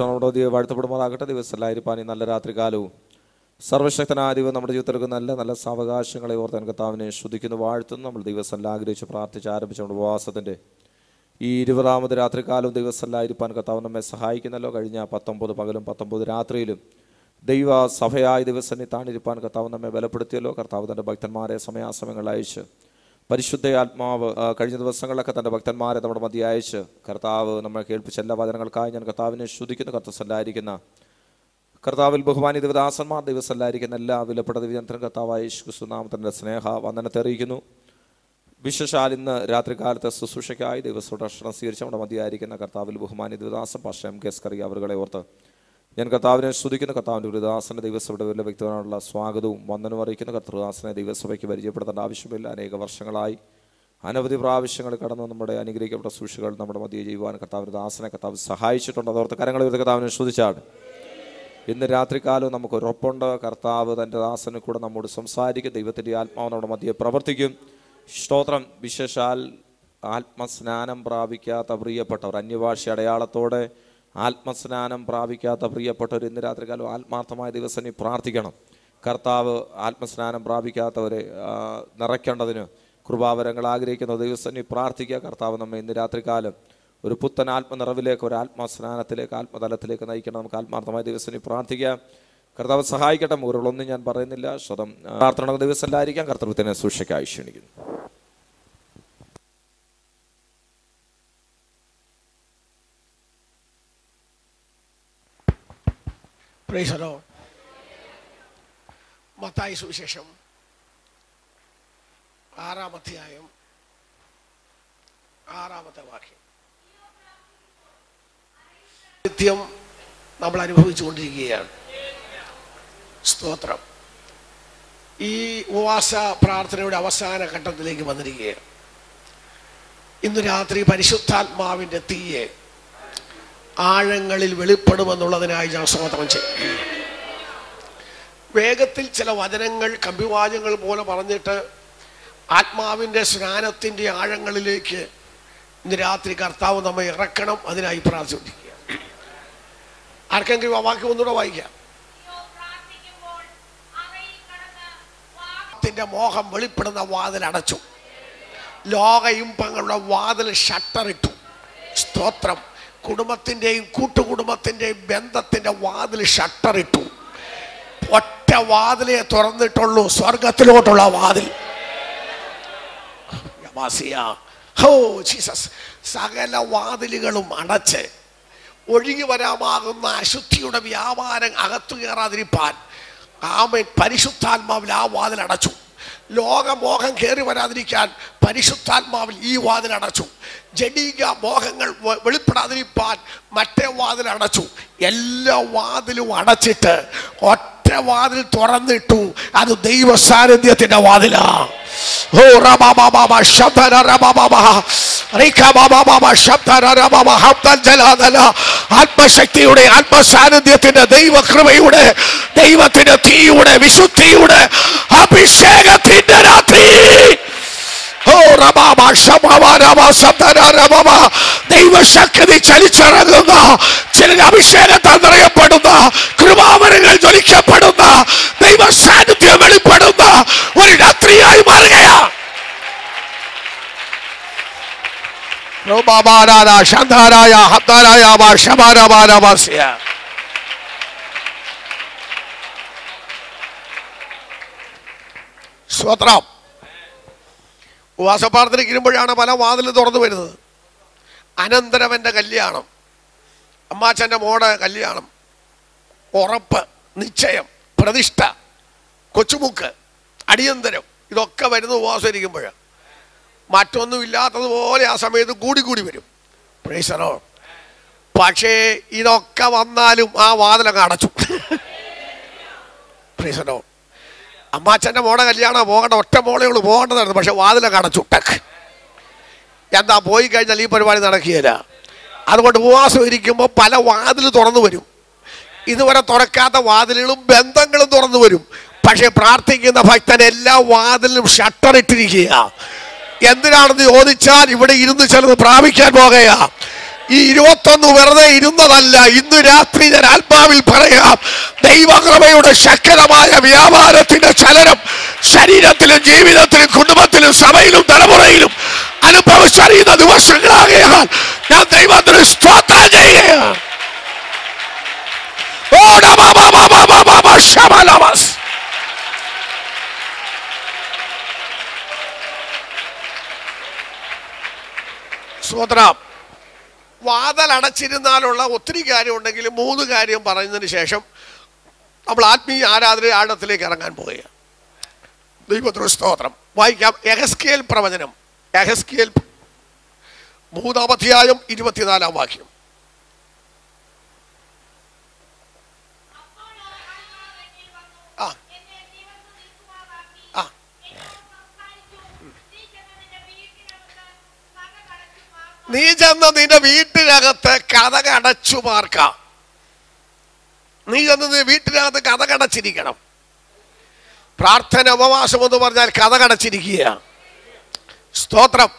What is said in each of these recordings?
നമ്മുടെ വാഴ്ത്തപ്പെടുമാറാകട്ടെ. ദിവസമല്ലായിരിക്കാൻ നല്ല രാത്രികാലവും സർവശക്തനായ ദൈവം നമ്മുടെ ജീവിതത്തിലേക്ക് നല്ല നല്ല സാവകാശങ്ങളെ ഓർത്താൻ കർത്താവിനെ സ്തുതിക്കുന്നു, വാഴ്ത്തുന്നു. നമ്മൾ ദിവസം ആഗ്രഹിച്ച് പ്രാർത്ഥിച്ച് ആരംഭിച്ച നമ്മുടെ ഉപവാസത്തിൻ്റെ ഈ 20ാമത് രാത്രികാലവും ദിവസമല്ലായിരിക്കാൻ കർത്താവ് നമ്മെ സഹായിക്കുന്നല്ലോ. കഴിഞ്ഞ 19 പകലും 19 രാത്രിയിലും ദൈവ സഭയായ ദിവസം താണിരിപ്പാൻ കർത്താവ് നമ്മെ ബലപ്പെടുത്തിയല്ലോ. കർത്താവ് തൻ്റെ ഭക്തന്മാരെ സമയാസമയങ്ങളിൽ അയച്ച് പരിശുദ്ധ ആത്മാവ് കഴിഞ്ഞ ദിവസങ്ങളിലൊക്കെ തൻ്റെ ഭക്തന്മാരെ നമ്മുടെ മധ്യ അയച്ച് കർത്താവ് നമ്മെ കേൾപ്പിച്ച എല്ലാ വചനങ്ങൾക്കായി ഞാൻ കർത്താവിനെ സ്തുതിക്കുന്നു. കർത്തസല്ലായിരിക്കുന്ന കർത്താവിൽ ബഹുമാനി ദിവദാസന്മാർ ദിവസമല്ലായിരിക്കുന്ന എല്ലാ വിലപ്പെട്ട ദിവ്യന്ത്രം കർത്താവായ യേശു ക്രിസ്തുനാമത്തിൻ്റെ സ്നേഹ വന്ദനത്തെ അറിയിക്കുന്നു. വിശേഷാൽ ഇന്ന് രാത്രികാലത്തെ ശുശ്രൂഷയ്ക്കായി ദിവസോടക്ഷണം സ്വീകരിച്ച് നമ്മുടെ മധ്യയായിരിക്കുന്ന കർത്താവിൽ ബഹുമാനി ദിവദാസൻ പാസ്റ്റർ എം കെ സ്കറിയ അവരുകളെ ഓർത്ത് ഞാൻ കർത്താവിനെ സ്തുതിക്കുന്നു. കർത്താവിൻ്റെ ഗുരുദാസൻ്റെ ദൈവസഭയുടെ വലിയ വ്യക്തികളാണുള്ള സ്വാഗതവും വന്ദനവും അറിയിക്കുന്നു. കർത്തൃദാസനെ ദൈവസഭയ്ക്ക് പരിചയപ്പെടുത്തേണ്ട ആവശ്യമില്ല. അനേക വർഷങ്ങളായി അനവധി പ്രാവശ്യങ്ങൾ കടന്ന് നമ്മുടെ അനുഗ്രഹിക്കപ്പെട്ട സൂക്ഷികൾ നമ്മുടെ മധ്യ ചെയ്യുവാൻ കർത്താവിൻ്റെ ദാസനെ കർത്താവ് സഹായിച്ചിട്ടുണ്ട്. അതോർത്ത് കരങ്ങൾ ഉയർത്തി കർത്താവിനെ സ്തുതിച്ചാണ്. ഇന്ന് രാത്രികാലം നമുക്കൊരൊപ്പുണ്ട്. കർത്താവ് തൻ്റെ ദാസനെ കൂടെ നമ്മോട് സംസാരിക്കും. ദൈവത്തിൻ്റെ ആത്മാവ് നമ്മുടെ മധ്യയെ പ്രവർത്തിക്കും. സ്തോത്രം. വിശേഷാൽ ആത്മസ്നാനം പ്രാപിക്കാത്ത പ്രിയപ്പെട്ടവർ, അന്യഭാഷ അടയാളത്തോടെ ആത്മസ്നാനം പ്രാപിക്കാത്ത പ്രിയപ്പെട്ടവർ ഇന്ന് രാത്രികാലം ആത്മാർത്ഥമായ ദിവസം പ്രാർത്ഥിക്കണം. കർത്താവ് ആത്മസ്നാനം പ്രാപിക്കാത്തവരെ നിറയ്ക്കേണ്ടതിന് കൃപാവരങ്ങൾ ആഗ്രഹിക്കുന്ന ദിവസം പ്രാർത്ഥിക്കുക. കർത്താവ് നമ്മെ ഇന്ന് രാത്രികാലം ഒരു പുത്തൻ ആത്മനിറവിലേക്ക്, ഒരു ആത്മസ്നാനത്തിലേക്ക്, ആത്മതലത്തിലേക്ക് നയിക്കണം. നമുക്ക് ആത്മാർത്ഥമായ ദിവസം പ്രാർത്ഥിക്കാം. കർത്താവ് സഹായിക്കട്ടെ. മുറികളൊന്നും ഞാൻ പറയുന്നില്ല. സ്വതം പ്രാർത്ഥന ദിവസമല്ലായിരിക്കാം. കർത്തൃത്വത്തിനെ സൂക്ഷിക്കായി ക്ഷണിക്കുന്നു. Price the Lord. മത്തായി സുവിശേഷം 6-ാം അധ്യായം 6-ാമത്തെ വാക്യം. നിത്യം നമ്മൾ അനുഭവിച്ചു കൊണ്ടിരിക്കുകയാണ്. സ്തോത്രം. ഈ ഉപവാസ പ്രാർത്ഥനയുടെ അവസാന ഘട്ടത്തിലേക്ക് വന്നിരിക്കുകയാണ്. ഇന്ന് രാത്രി പരിശുദ്ധാത്മാവിൻ്റെ തീയെ ആഴങ്ങളിൽ വെളിപ്പെടുമെന്നുള്ളതിനായി ഞാൻ സ്തോത്രം ചെയ്യും. വേഗത്തിൽ ചില വചനങ്ങൾ കമ്പിവാചകങ്ങൾ പോലെ പറഞ്ഞിട്ട് ആത്മാവിൻ്റെ സ്നാനത്തിൻ്റെ ആഴങ്ങളിലേക്ക് ഇന്ന് രാത്രി കർത്താവ് നമ്മെ ഇറക്കണം. അതിനായി പ്രാർത്ഥിക്കുക. ആർക്കെങ്കിലും ആ വാക്യം ഒന്നുകൂടെ വായിക്കാം. ത്തിൻ്റെ മോഹം വെളിപ്പെടുന്ന വാതിൽ അടച്ചു. ലോക ഇമ്പങ്ങളുടെ വാതിൽ ഷട്ടറിട്ടു. സ്തോത്രം. കുടുംബത്തിൻ്റെയും കൂട്ടുകുടുംബത്തിൻ്റെയും ബന്ധത്തിൻ്റെ വാതിൽ ഷട്ടറിട്ടു. ഒറ്റ വാതിലേ തുറന്നിട്ടുള്ളൂ, സ്വർഗത്തിലോട്ടുള്ള വാതിൽ. ജീസസ്. സകല വാതിലുകളും അടച്ച് ഒഴുകി വരാമാകുന്ന അശുദ്ധിയുടെ വ്യാപാരം അകത്തു കയറാതിരിപ്പാൻ ആമേൻ പരിശുദ്ധാത്മാവിൽ ആ വാതിൽ അടച്ചു. ലോകമോഹം കയറി വരാതിരിക്കാൻ പരിശുദ്ധാത്മാവിൽ ഈ വാതിൽ അടച്ചു. ജഡീക മോഹങ്ങൾ വെളിപ്പെടാതിരിക്കാൻ മറ്റേ വാതിൽ അടച്ചു. എല്ലാ വാതിലും അടച്ചിട്ട് ഒറ്റ വാതിൽ തുറന്നിട്ടു. അത് ദൈവ സാന്നിധ്യത്തിന്റെ വാതിലാ. ഓ റബബബബ ശബ്ദന റബബബ റികബബബ ശബ്ദന റബബ ഹബ്ദൽ ജലാദല. ആത്മശക്തിയുടെ, ആത്മസാന്നിധ്യത്തിന്റെ, ദൈവകൃപയുടെ, ദൈവത്തിന്റെ തീയുടെ, വിശുദ്ധിയുടെ അഭിഷേകത്തിന്റെ രാത്രി. ഓ റബബ ശബബ റബ ശബ്ദന റബബ. ദൈവശക്തി ചലിച്ചിറങ്ങുന്ന, ചില അഭിഷേകത്താൽ നിറയപ്പെടുന്ന, കൃപാവരങ്ങൾ ജ്വലിക്കപ്പെടുന്ന, ദൈവ സാന്നിധ്യം വെളിപ്പെടുന്ന ഒരു രാത്രിയായി മാറുകയാണ്. സ്വത്രം. ഉപവാസപ്രാർത്ഥനയ്ക്കിരുമ്പോഴാണ് പല വാതിലും തുറന്നു വരുന്നത്. അനന്തരവൻ്റെ കല്യാണം, അമ്മാച്ചൻ്റെ മോടെ കല്യാണം, ഉറപ്പ്, നിശ്ചയം, പ്രതിഷ്ഠ, കൊച്ചുമുക്ക്, അടിയന്തരം, ഇതൊക്കെ വരുന്ന ഉപവാസം ഇരിക്കുമ്പോഴാണ്. മറ്റൊന്നും ഇല്ലാത്തതുപോലെ ആ സമയത്ത് കൂടി കൂടി വരും. Price the Lord. പക്ഷേ ഇതൊക്കെ വന്നാലും ആ വാതിലങ്ങ് അടച്ചു. Price the Lord. അമ്മാച്ചൻ്റെ മോടെ കല്യാണം പോകേണ്ട, ഒറ്റ മോളെ ഉള്ളൂ പോകേണ്ടതായിരുന്നു. പക്ഷെ വാതിലൊക്കെ അടച്ചു. ടക്ക്. എന്താ പോയി കഴിഞ്ഞാൽ ഈ പരിപാടി നടക്കുകയില്ല. അതുകൊണ്ട് ഉപവാസം ഇരിക്കുമ്പോൾ പല വാതിൽ തുറന്നു വരും. ഇതുവരെ തുറക്കാത്ത വാതിലുകളും ബന്ധങ്ങളും തുറന്നു വരും. പക്ഷെ പ്രാർത്ഥിക്കുന്ന ഭക്തൻ എല്ലാ വാതിലും ഷട്ടറിട്ടിരിക്കുക. എന്തിനാണെന്ന് ചോദിച്ചാൽ ഇവിടെ ഇരുന്ന് ചിലത് പ്രാപിക്കാൻ പോകുകയാ. ഈ 21 വെറുതെ ഇരുന്നതല്ല. ഇന്ന് രാത്രി ഞാൻ ആത്മാവിൽ പറയാം, ദൈവകൃപയുടെ ശക്തമായ വ്യാപാരത്തിന്റെ ചലനം ശരീരത്തിലും ജീവിതത്തിലും കുടുംബത്തിലും സഭയിലും തലമുറയിലും അനുഭവിച്ചറിയുന്ന ദിവസങ്ങളാകയാൽ ഞാൻ ദൈവത്തിന് സ്തോത്രം ചെയ്യുകയാണ്. സ്തോത്രം. വാതിൽ അടച്ചിരുന്നാലുള്ള ഒത്തിരി കാര്യം ഉണ്ടെങ്കിലും 3 കാര്യം പറയുന്നതിന് ശേഷം നമ്മൾ ആത്മീയ ആരാധന ആഴത്തിലേക്ക് ഇറങ്ങാൻ പോവുകയാണ്. ദൈവത്തിന് സ്തോത്രം. വായിക്കാം യെഹെസ്കേൽ പ്രവചനം, യെഹെസ്കേൽ 3-ാം അധ്യായം 24-ാം വാക്യം. നീ ചെന്ന് നിന്റെ വീട്ടിനകത്ത് കതകടച്ചു പാർക്കാം. നീ ചെന്ന് നീ വീട്ടിനകത്ത് കതകടച്ചിരിക്കണം. പ്രാർത്ഥന ഉപവാസം എന്ന് പറഞ്ഞാൽ കതകടച്ചിരിക്കുക. സ്തോത്രം.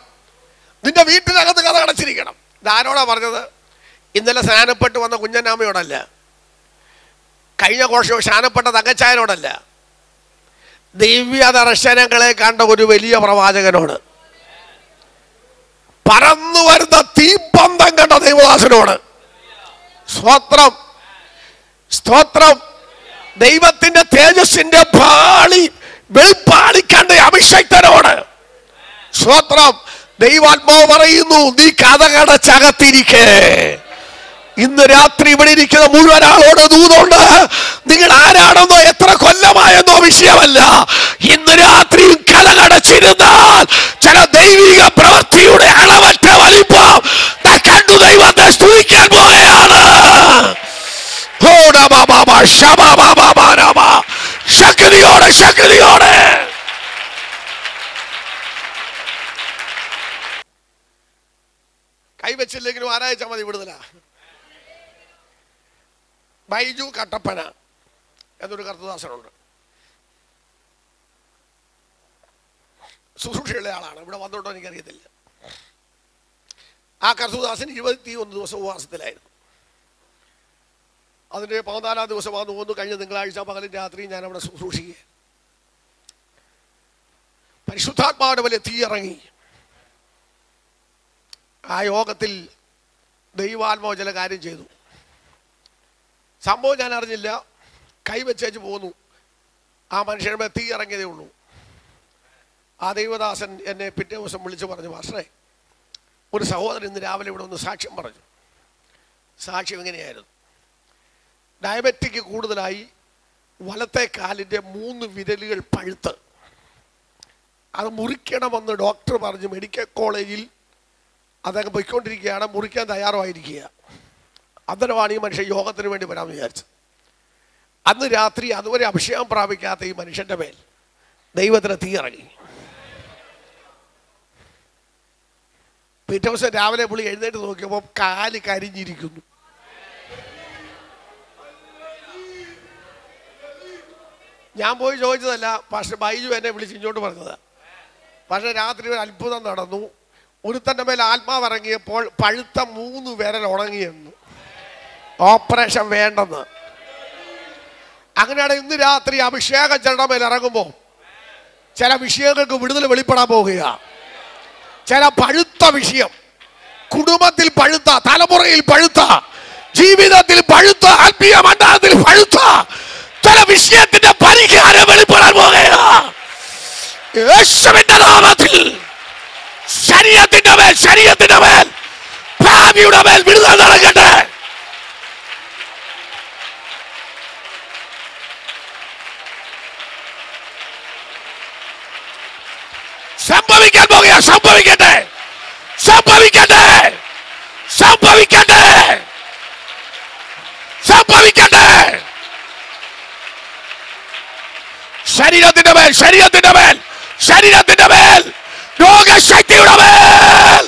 നിന്റെ വീട്ടിനകത്ത് കതകടച്ചിരിക്കണം. ഇതാരോടാ പറഞ്ഞത്? ഇന്നലെ സ്നാനപ്പെട്ട് വന്ന കുഞ്ഞനാമയോടല്ല, കഴിഞ്ഞ വർഷം സ്നാനപ്പെട്ട തങ്കച്ചായനോടല്ല, ദിവ്യ ദർശനങ്ങളെ കണ്ട ഒരു വലിയ പ്രവാചകനോട്, പറന്നു വരുന്ന തീപ്പന്തം കണ്ട ദൈവദാസനോട്. സ്തോത്രം, സ്തോത്രം. ദൈവത്തിന്റെ തേജസ്സിന്റെ വെളിപ്പാളി കണ്ട അഭിഷക്തനോട്. സ്തോത്രം. ദൈവാത്മാവ് പറയുന്നു, നീ കതകടച്ചകത്തിരിക്കേ. ഇന്ന് രാത്രി ഇവിടെ ഇരിക്കുന്ന മുഴുവൻ ആളോട് ദൂതുണ്ട്. നിങ്ങൾ ആരാണെന്നോ എത്ര കൊല്ലമായെന്നോ വിഷയമല്ല. ഇന്ന് രാത്രി കതകടച്ചിരുന്നാൽ ചില ദൈവിക പ്രവൃത്തിയുടെ അളവറ്റ വലിപ്പം കണ്ടു ദൈവത്തെ സ്തുതിക്കാൻ പോവുകയാണ്. ശക്തിയോടെ, ശക്തിയോടെ. കൈവച്ചില്ലെങ്കിലും ആരാഴ്ച മതി വിടുതല. ബൈജു കട്ടപ്പന എന്നൊരു കർത്തദാസനുണ്ട്. ശുശ്രൂഷയുള്ള ആളാണ്. ഇവിടെ വന്നോട്ടോ എനിക്കറിയത്തില്ല. ആ കർത്തദാസൻ 21 ദിവസം ഉപവാസത്തിലായിരുന്നു. അതിൻ്റെ 14-ാം ദിവസമാണ് തോന്നുന്നു. കഴിഞ്ഞ തിങ്കളാഴ്ച പകലും രാത്രി ഞാൻ അവിടെ ശുശ്രൂഷിക്കുക. പരിശുദ്ധാത്മാവിന്റെ വലിയ തീ ഇറങ്ങി. ആ യോഗത്തിൽ ദൈവാത്മാവ് ചില കാര്യം ചെയ്തു. സംഭവം ഞാൻ അറിഞ്ഞില്ല. കൈവച്ചേച്ച് പോന്നു. ആ മനുഷ്യരുടെ തീ ഇറങ്ങിയതേ ഉള്ളൂ. ആ ദൈവദാസൻ എന്നെ പിറ്റേ ദിവസം വിളിച്ച് പറഞ്ഞു, പാസ്റ്ററേ, ഒരു സഹോദരൻ ഇന്ന് രാവിലെ ഇവിടെ ഒന്ന് സാക്ഷ്യം പറഞ്ഞു. സാക്ഷ്യം എങ്ങനെയായിരുന്നു? ഡയബറ്റിക് കൂടുതലായി, വലത്തെ കാലിൻ്റെ 3 വിരലുകൾ പഴുത്ത്, അത് മുറിക്കണമെന്ന് ഡോക്ടർ പറഞ്ഞു. മെഡിക്കൽ കോളേജിൽ അദ്ദേഹം പോയിക്കൊണ്ടിരിക്കുകയാണ്. മുറിക്കാൻ തയ്യാറായിരിക്കുക. അന്നേരമാണ് ഈ മനുഷ്യൻ യോഗത്തിന് വേണ്ടി വരാമെന്ന് വിചാരിച്ചത്. അന്ന് രാത്രി അതുവരെ അഭിഷേകം പ്രാപിക്കാത്ത ഈ മനുഷ്യൻ്റെ മേൽ ദൈവത്തിന് തീ ഇറങ്ങി. പിറ്റേ ദിവസം രാവിലെ പുള്ളി എഴുന്നേറ്റ് നോക്കിയപ്പോൾ കാല് കരിഞ്ഞിരിക്കുന്നു. ഞാൻ പോയി ചോദിച്ചതല്ല, പക്ഷെ ബൈജു എന്നെ വിളിച്ച് ഇങ്ങോട്ട് പറഞ്ഞത്. പക്ഷെ രാത്രി ഒരു അത്ഭുതം നടന്നു. ഒരുത്തൻ്റെ മേൽ ആത്മാവ് ഇറങ്ങിയപ്പോൾ പഴുത്ത 3 വിരൽ ഉണങ്ങിയെന്നു. ഓപ്പറേഷൻ വേണ്ടെന്ന്. അങ്ങനെയാണ് ഇന്ന് രാത്രി അഭിഷേകം ചെണ്ട മേൽ ഇറങ്ങുമ്പോൾ ചില വിഷയങ്ങൾക്ക് വിടുതൽ വെളിപ്പെടാൻ പോവുക. ചില പഴുത്ത വിഷയം, കുടുംബത്തിൽ പഴുത്ത, തലമുറയിൽ പഴുത്ത, ജീവിതത്തിൽ പഴുത്ത, ആത്മീയ മണ്ഡലത്തിൽ പഴുത്ത ചില വിഷയത്തിന്റെ പരിഹാരം വെളിപ്പെടാൻ പോവുക. യേശുവിന്റെ നാമത്തിൽ ശരീരത്തിന്റെ മേൽ ഭാവിയുടെ മേൽ വിടുതൽ നടക്കട്ടെ. സംഭവിക്കാൻ പോകുക. സംഭവിക്കട്ടെ, സംഭവിക്കട്ടെ, സംഭവിക്കട്ടെ, സംഭവിക്കട്ടെ. ശരീരത്തിന്റെ മേൽ, ശരീരത്തിന്റെ മേൽ, ശരീരത്തിന്റെ മേൽ, രോഗശക്തിയുടെ മേൽ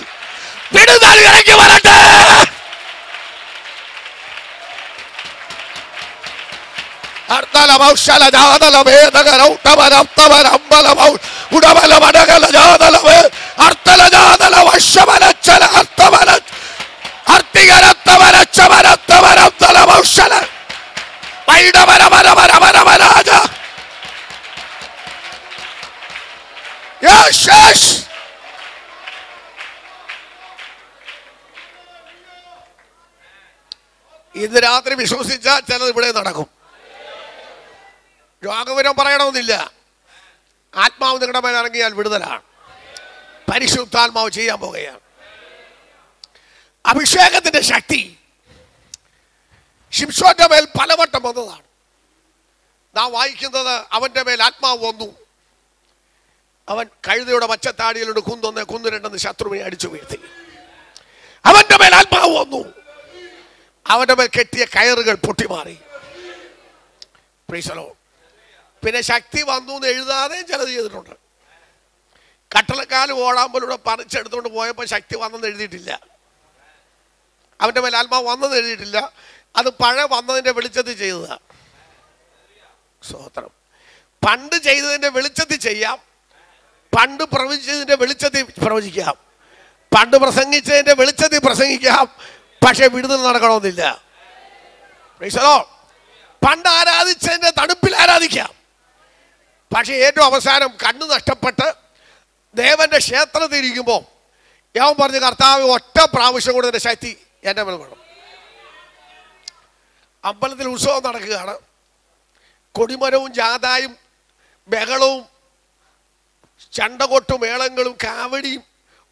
വിടുതൽ ഇറങ്ങി വരട്ടെ. ഇന്ന് രാത്രി വിശ്വസിച്ചാൽ ചിലത് ഇവിടെ നടക്കും. രോഗവിവരം പറയണമെന്നില്ല. ആത്മാവ് നിങ്ങളുടെ മേൽ ഇറങ്ങിയാൽ വിടുതലാണ്. പരിശുദ്ധാത്മാവ് ചെയ്യാൻ പോകുകയാണ്. അഭിഷേകത്തിന്റെ ശക്തി ശിംശോന്റെ മേൽ പലവട്ടം വന്നതാണ്. നാം വായിക്കുന്നത് അവന്റെ മേൽ ആത്മാവ് വന്നു, അവൻ കഴുതയുടെ മച്ചത്താടിയിലൂടെ കുന്നൊന്ന് കുന്നുരണ്ടെന്ന് ശത്രുവിനെ അടിച്ചു വീഴ്ത്തി. അവന്റെ മേൽ ആത്മാവ് വന്നു, അവന്റെ മേൽ കെട്ടിയ കയറുകൾ പൊട്ടിമാറി. പിന്നെ ശക്തി വന്നു എന്ന് എഴുതാതെ ചിലത് ചെയ്തിട്ടുണ്ട്. കട്ടളക്കാലം ഓടാമ്പലൂടെ പറിച്ചെടുത്തുകൊണ്ട് പോയപ്പോൾ ശക്തി വന്നെന്ന് എഴുതിയിട്ടില്ല. അവന്റെ മേൽ ആത്മാവ് വന്നെന്ന് എഴുതിയിട്ടില്ല. അത് പഴയ വന്നതിന്റെ വെളിച്ചത്തിൽ ചെയ്തതാണ്. സ്തോത്രം. പണ്ട് ചെയ്തതിന്റെ വെളിച്ചത്തിൽ ചെയ്യാം, പണ്ട് പ്രവചിച്ചതിന്റെ വെളിച്ചത്തിൽ പ്രവചിക്കാം, പണ്ട് പ്രസംഗിച്ചതിന്റെ വെളിച്ചത്തിൽ പ്രസംഗിക്കാം. പക്ഷെ വിടുതൽ നടക്കണമെന്നില്ല. പണ്ട് ആരാധിച്ചതിന്റെ തണുപ്പിൽ ആരാധിക്കാം. പക്ഷെ ഏറ്റവും അവസാനം കണ്ണു നഷ്ടപ്പെട്ട് ദേവന്റെ ക്ഷേത്രത്തിൽ ഇരിക്കുമ്പോൾ യവൻ പറഞ്ഞു, കർത്താവ് ഒറ്റ പ്രാവശ്യം കൂടെ എൻ്റെ ശക്തി എൻ്റെ മേൽ വേണം. അമ്പലത്തിൽ ഉത്സവം നടക്കുകയാണ്. കൊടിമരവും ജാഥായും ബഹളവും ചണ്ടകൊട്ടും മേളങ്ങളും കാവടിയും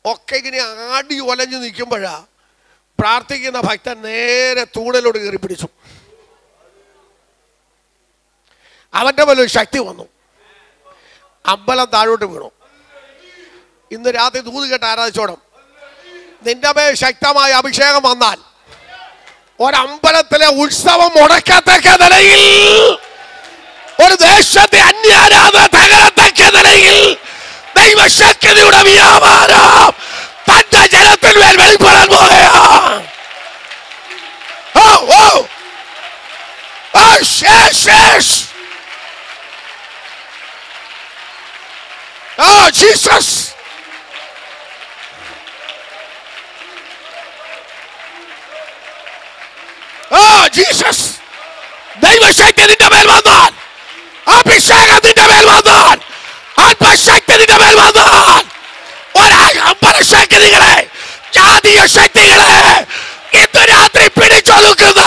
ഒക്കെ ഇങ്ങനെ ആടി ഒലഞ്ഞു നിൽക്കുമ്പോഴാണ് പ്രാർത്ഥിക്കുന്ന ഭക്തൻ നേരെ തൂണലോട് കയറി പിടിച്ചു. അവന്റെ മേൽ ഒരു ശക്തി വന്നു, അമ്പലം താഴോട്ട് വീണു. ഇന്ന് രാത്രി ദൂത് കേട്ട് ആരാധിച്ചോണം. നിന്റെ മേൽ ശക്തമായ അഭിഷേകം വന്നാൽ ഒരമ്പലത്തിലെ ഉത്സവം മുടക്കത്തക്ക നിലയിൽ, ഒരു ദേശത്തെ അന്യാരാധന തകരത്തക്ക നിലയിൽ ദൈവശക്തിയുടെ വ്യാപാരം തന്റെ ജനത്തിൽ മേൽ വെളിപ്പെടാൻ പോകുകയാണ്. ജീസസ്. ജീസസ്. ദൈവശക്തി നിന്റെ മേൽ വന്നാൽ, അഭിഷേകം നിന്റെ മേൽ വന്നാൽ, ആത്മശക്തി നിന്റെ മേൽ വന്നാൽ, ശക്തികളെ, ജാതീയ ശക്തികളെ ഇന്ന് രാത്രി പിടിച്ചൊതുക്കുന്ന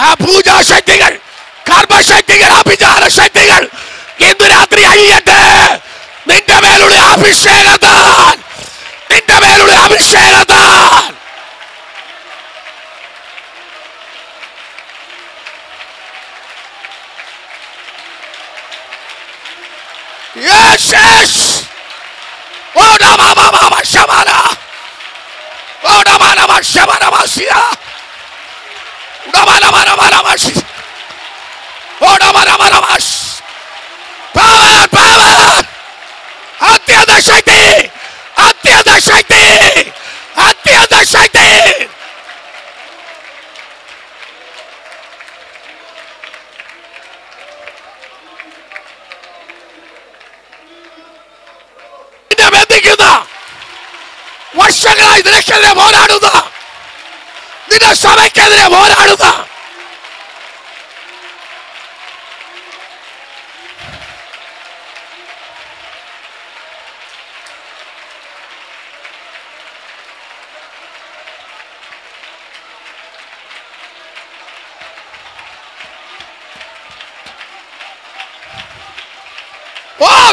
ആ പൂജാശക്തികൾ, കർമ്മശക്തികൾ, അഭിചാര ശക്തികൾ ഇന്ന് രാത്രി അഴിയട്ടെ. നിന്റെ മേലുള്ള അഭിഷേകത്താൽ, നിന്റെ മേലുള്ള അഭിഷേകത്താൽ. Yes, yes. Oh, da ma ma ma ma shamana. Oh, da ma ma shamana masia. Da ma ma ma ma. Oh, da ma ma. Power, power. Atyanta shakti. Atyanta shakti. Atyanta shakti. വർഷങ്ങളായി നിനക്കെതിരെ പോരാടുന്ന, നിന്റെ സഭയ്ക്കെതിരെ പോരാടുന്ന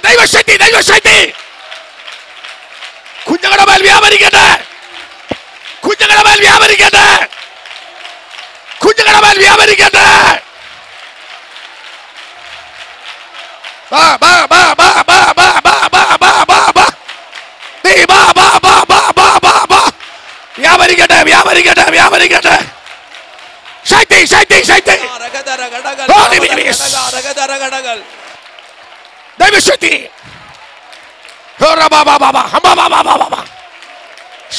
ദൈവശക്തി, ദൈവശക്തി കുഞ്ഞുങ്ങളുടെ മേൽ വ്യാപരിക്കട്ടെ, കുഞ്ഞുങ്ങളുടെ മേൽ വ്യാപരിക്കട്ടെ, കുഞ്ഞുങ്ങളുടെ മേൽ വ്യാപരിക്കട്ടെ. വ്യാപരിക്കട്ടെ, വ്യാപരിക്കട്ടെ, വ്യാപരിക്കട്ടെ. ശക്തി, ശക്തി, ശക്തി, ദൈവശക്തി,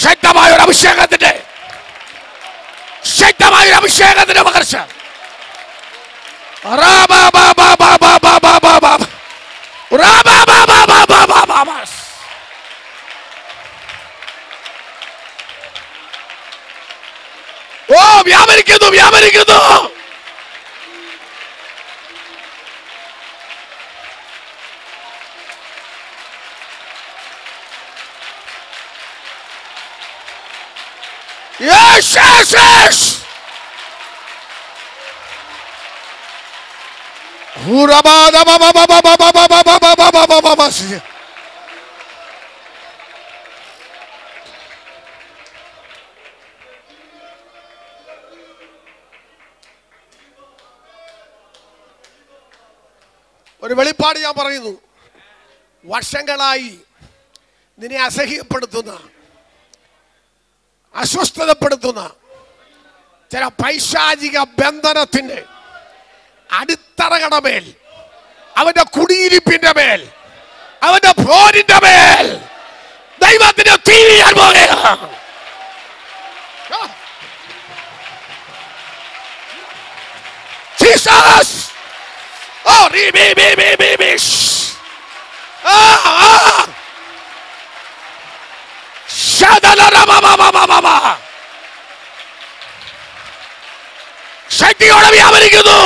ശക്തമായ ഒരു അഭിഷേകത്തിന്റെ, ശക്തമായ ഒരു അഭിഷേകത്തിന്റെ പകർച്ച. വ്യാപരിക്കുന്നു, വ്യാപരിക്കുന്നു. Yes, yes, yes. ഒരു വെളിപ്പാട് ഞാൻ പറയുന്നു. വർഷങ്ങളായി നിന്നെ അസഹ്യപ്പെടുത്തുന്ന, അസ്വസ്ഥതപ്പെടുത്തുന്ന ചില പൈശാചിക ബന്ധനത്തിന്റെ അടിത്തറകളുടെ മേൽ, അവന്റെ കുടിയിരിപ്പിന്റെ മേൽ, അവന്റെ പോരിന്റെ മേൽ ദൈവത്തിന്റെ തീ വീഴാൻ പോകുകയാണ്. ജീസസ്. ഓ റീ ബി ബി ബി ബി ബി. ശക്തിയോടെ വ്യാപരിക്കുന്നു.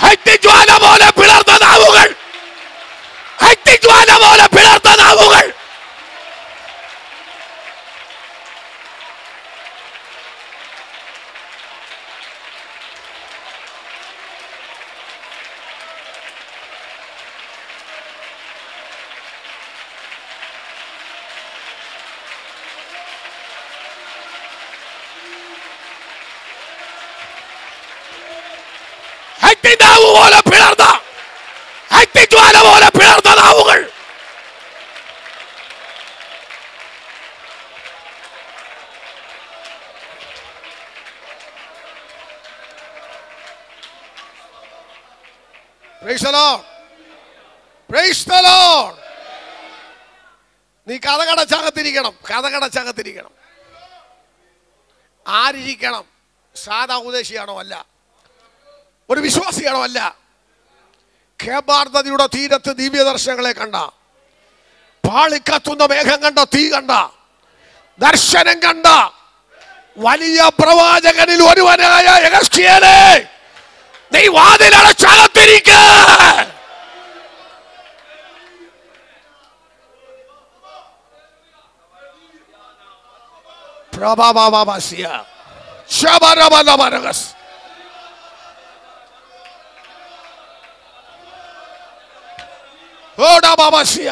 അഗ്നിജ്വാല പോലെ പിളർന്ന നാവുകൾ, അഗ്നിജ്വാല പോലെ പിളർന്ന നാവുകൾ. അഗ്നിനാവ് പോലെ പിളർന്ന, അഗ്നിജ്വാല പോലെ പിളർന്ന നാവുകൾ. Praise the Lord. Praise the Lord. നീ കഥകടച്ചകത്തിരിക്കണം, കഥകടച്ചകത്തിരിക്കണം. ആരിരിക്കണം? സാധാ ഉപദേശിയാണോ? അല്ല. ഒരു വിശ്വാസിയാണോ? അല്ല. ഖേബാർ നദിയുടെ തീരത്ത് ദിവ്യദർശനങ്ങളെ കണ്ട, പാളിക്കത്തുന്ന മേഘം കണ്ട, തീ കണ്ട, ദർശനം കണ്ട വലിയ പ്രവാചകനിൽ ഒരുവനായ യെഹെസ്കേലേ, നീ വാതിലടച്ചകത്തിരിക്ക. പ്രഭാവാസിയ ശബരബലമരഗസ്. ഓടാ ബാബാസിയ.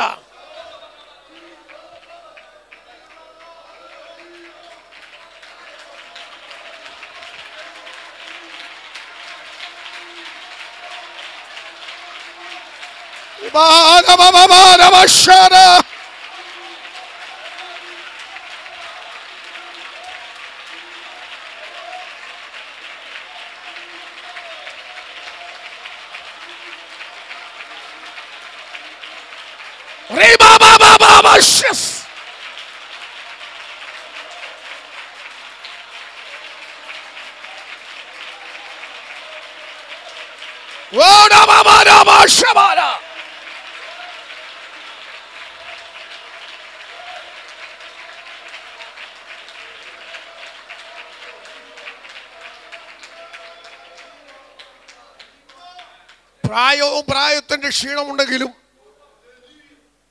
പ്രായവും പ്രായത്തിന്റെ ക്ഷീണമുണ്ടെങ്കിലും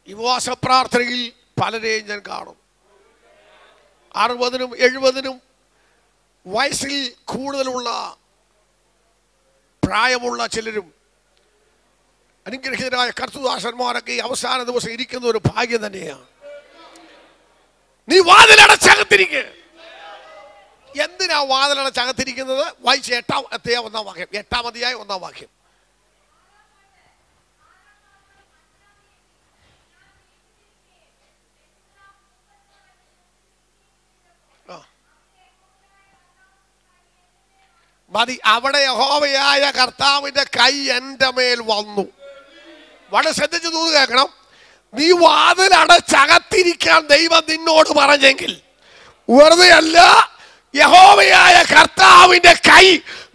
ഈ ഉപവാസ പ്രാർത്ഥനയിൽ പലരെയും ഞാൻ കാണും. 60-നും 70-നും വയസ്സിൽ കൂടുതലുള്ള പ്രായമുള്ള ചിലരും അനുഗ്രഹീതരായ കർത്തൃദാസന്മാരൊക്കെ ഈ അവസാന ദിവസം ഇരിക്കുന്ന ഒരു ഭാഗ്യം തന്നെയാണ്. നീ വാതിലടച്ചകത്തിരിക്കുക. എന്തിനാ വാതിലടച്ചകത്തിരിക്കുന്നത്? വായിച്ച് 8-1 വാക്യം. 8-1 വാക്യം. മതി. അവിടെ യഹോവയായ കർത്താവിന്റെ കൈ എൻ്റെ മേൽ വന്നു. വളരെ ശ്രദ്ധിച്ചു തൂത് കേൾക്കണം. നീ വാതിലടച്ചകത്തിരിക്കാൻ ദൈവം നിന്നോട് പറഞ്ഞെങ്കിൽ വെറുതെ അല്ല, യഹോവയായ കർത്താവിന്റെ കൈ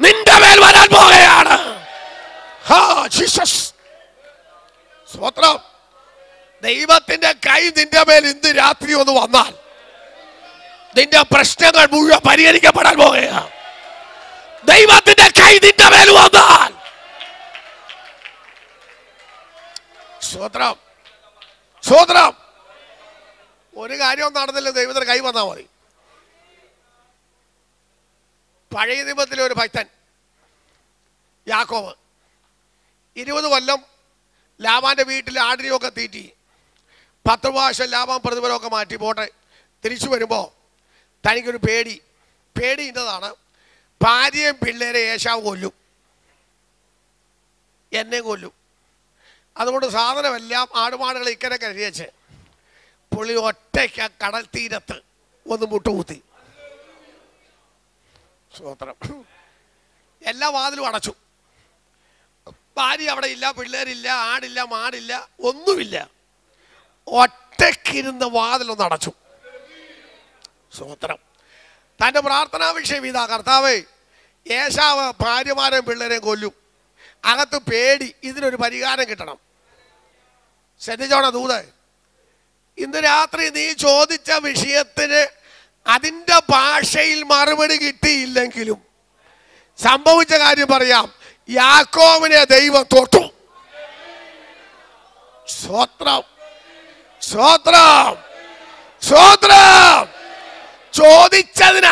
നിന്റെ മേൽ വരാൻ പോകുകയാണ്. സ്തോത്രം. ദൈവത്തിന്റെ കൈ നിന്റെ മേൽ ഇന്ന് രാത്രി ഒന്ന് വന്നാൽ നിന്റെ പ്രശ്നങ്ങൾ മുഴുവൻ പരിഹരിക്കപ്പെടാൻ പോകുകയാണ്. ദൈവത്തിന്റെ കൈ നിന്റെ മേൽ വന്നാൽ സ്തോത്രം, സ്തോത്രം. ഒരു കാര്യവും നടന്നില്ല, ദൈവത്തിന്റെ കൈ വന്നാൽ മതി. പഴയ നിയമത്തിലെ ഒരു ഭക്തൻ യാക്കോബ് 20 കൊല്ലം ലാബാന്റെ വീട്ടിൽ ആടിനെയൊക്കെ തീറ്റി 10 പ്രാവശ്യം ലാബാൻ പ്രതിഫലമൊക്കെ മാറ്റി പോട്ടെ. തിരിച്ചു വരുമ്പോൾ തനിക്കൊരു പേടി ഇന്നതാണ്, ഭാര്യയും പിള്ളേരെ ഏശാവ് കൊല്ലും, എന്നെ കൊല്ലും. അതുകൊണ്ട് സാധനമെല്ലാം ആടുമാടുകൾ ഇക്കരെ കഴിയച്ച് പുള്ളി ഒറ്റയ്ക്ക് കടൽ തീരത്ത് ഒന്ന് മുട്ടുകുത്തി. സ്തോത്രം. എല്ലാ വാതിലും അടച്ചു. ഭാര്യ അവിടെ ഇല്ല, പിള്ളേരില്ല, ആടില്ല, മാടില്ല, ഒന്നുമില്ല. ഒറ്റയ്ക്കിരുന്ന വാതിലൊന്ന് അടച്ചു. സ്തോത്രം. തൻ്റെ പ്രാർത്ഥനാ വിഷയം ഇതാ, കർത്താവേ, ഏശാവ് ഭാര്യമാരെയും പിള്ളേരെയും കൊല്ലും, അകത്ത് പേടി, ഇതിനൊരു പരിഹാരം കിട്ടണം. ശ്രദ്ധിച്ചോണ ദൂത്, ഇന്ന് രാത്രി നീ ചോദിച്ച വിഷയത്തിന് അതിൻ്റെ ഭാഷയിൽ മറുപടി കിട്ടിയില്ലെങ്കിലും സംഭവിച്ച കാര്യം പറയാം. യാക്കോബിനെ ദൈവം തൊട്ടു. സ്തോത്രം, സ്തോത്രം, സ്തോത്രം. ചോദിച്ചതിന്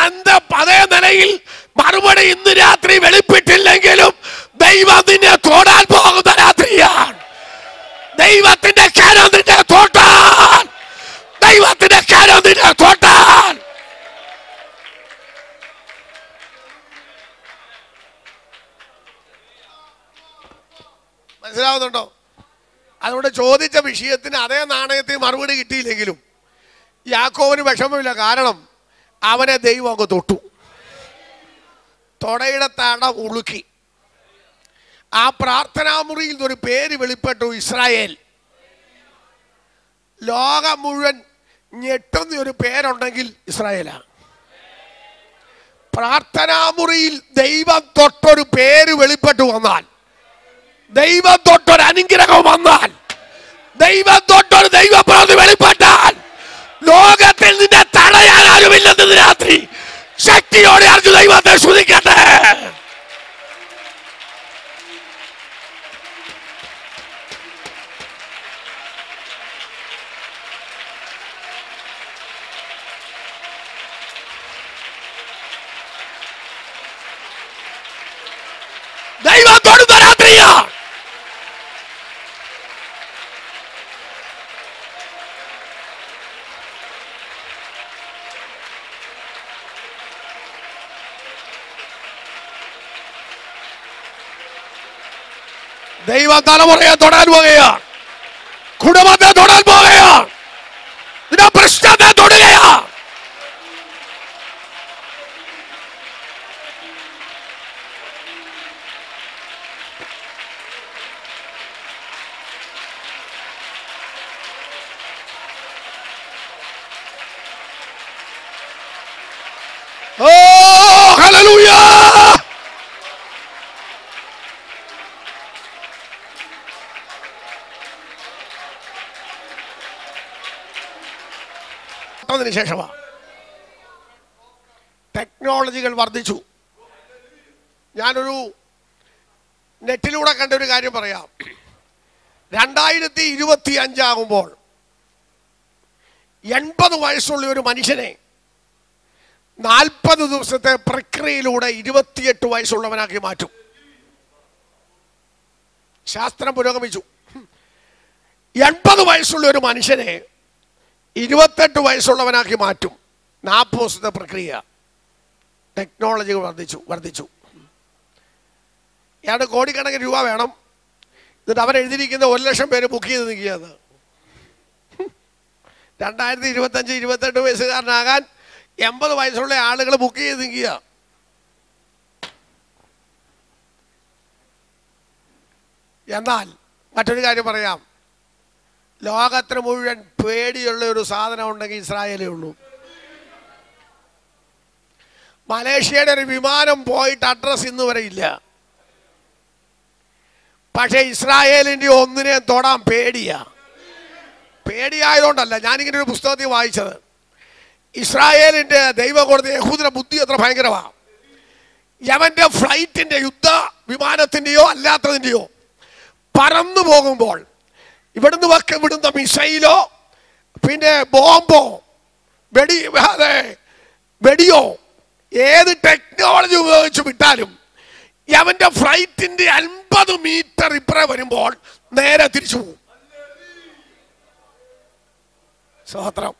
അതേ നിലയിൽ മറുപടി ഇന്ന് രാത്രി വെളിപ്പെട്ടില്ലെങ്കിലും ദൈവം നിന്നെ തൊടാൻ പോകുന്ന രാത്രിയാണ്. ദൈവത്തിന്റെ കരം നിന്നെ തൊട്ടാൽ, ദൈവത്തിന്റെ കരം നിന്നെ തൊട്ടാൽ. മനസ്സിലാവുന്നുണ്ടോ? അതുകൊണ്ട് ചോദിച്ച വിഷയത്തിന് അതേ നാണയത്തിന് മറുപടി കിട്ടിയില്ലെങ്കിലും യാക്കോബിന് വിഷമമില്ല. കാരണം അവനെ ദൈവം അങ്ങ് തൊട്ടു. തൊടയുടെ തട ഉളുക്കി. ആ പ്രാർത്ഥനാമുറിയിൽ നിന്നൊരു പേര് വെളിപ്പെട്ടു, ഇസ്രായേൽ. ലോകം മുഴുവൻ ഞെട്ടുന്ന ഒരു പേരുണ്ടെങ്കിൽ ഇസ്രായേലാണ്. പ്രാർത്ഥനാമുറിയിൽ ദൈവം തൊട്ടൊരു പേര് വെളിപ്പെട്ടു വന്നാൽ, ദൈവം തൊട്ടൊരു അനുഗ്രഹം വന്നാൽ, ദൈവം തൊട്ടൊരു ദൈവപ്രവൃത്തി വെളിപ്പെട്ടാൽ ലോകത്തിൽ നിന്നെ തടയാൻ ആരുമില്ലെന്ന് രാത്രി ശക്തിയോടെ അറിഞ്ഞു ദൈവത്തെ സ്തുതിക്കട്ടെ. ദൈവം തൊടുന്ന രാത്രിയാ. ദൈവം തലമുറയെ തൊടാൻ പോകുകയാണ്, കുടുംബത്തെ തൊടാൻ പോകുകയാണ്, നിന്റെ പ്രശ്നത്തെ തൊടുകയാണ്. ഓ ഹല്ലേലൂയ. ശേഷമാണ് ടെക്നോളജികൾ വർദ്ധിച്ചു. ഞാനൊരു നെറ്റിലൂടെ കണ്ട ഒരു കാര്യം പറയാം. 2025 ആകുമ്പോൾ 80 വയസ്സുള്ള ഒരു മനുഷ്യനെ 40 ദിവസത്തെ പ്രക്രിയയിലൂടെ 28 വയസ്സുള്ളവനാക്കി മാറ്റും. ശാസ്ത്രം പുരോഗമിച്ചു. 80 വയസ്സുള്ള ഒരു മനുഷ്യനെ 28 വയസ്സുള്ളവനാക്കി മാറ്റും. 40 ദിവസത്തെ പ്രക്രിയ. ടെക്നോളജി വർദ്ധിച്ചു. ഇയാളുടെ കോടിക്കണക്കിന് രൂപ വേണം. എന്നിട്ട് അവരെഴുതിയിരിക്കുന്ന 1 ലക്ഷം പേര് ബുക്ക് ചെയ്ത് നിൽക്കുകയാണ്. 2025 28 വയസ്സുകാരനാകാൻ 80 വയസ്സുള്ള ആളുകൾ ബുക്ക് ചെയ്ത് നിൽക്കുക. എന്നാൽ മറ്റൊരു കാര്യം പറയാം. ലോകത്തിന് മുഴുവൻ പേടിയുള്ള ഒരു സാധനം ഉണ്ടെങ്കിൽ ഇസ്രായേലേ ഉള്ളൂ. മലേഷ്യയുടെ ഒരു വിമാനം പോയിട്ട് അഡ്രസ് ഇന്ന് വരെ ഇല്ല. പക്ഷേ ഇസ്രായേലിൻ്റെ ഒന്നിനെ തൊടാൻ പേടിയായതുകൊണ്ടല്ല. ഞാനിങ്ങനെ ഒരു പുസ്തകത്തിൽ വായിച്ചത്, ഇസ്രായേലിൻ്റെ ദൈവം കൊടുത്ത യഹൂദരുടെ ബുദ്ധി അത്ര ഭയങ്കരമാണ്. യമൻ്റെ ഫ്ലൈറ്റിൻ്റെ യുദ്ധ വിമാനത്തിൻ്റെയോ അല്ലാത്തതിൻ്റെയോ പറന്നു പോകുമ്പോൾ ഇവിടുന്ന് വിടുന്ന മിസൈലോ പിന്നെ ബോംബോ വെടിയോ ഏത് ടെക്നോളജി ഉപയോഗിച്ച് വിട്ടാലും യമൻ്റെ ഫ്ലൈറ്റിൻ്റെ 50 മീറ്റർ ഇപ്പുറം വരുമ്പോൾ നേരെ തിരിച്ചു പോകും. സ്തോത്രം.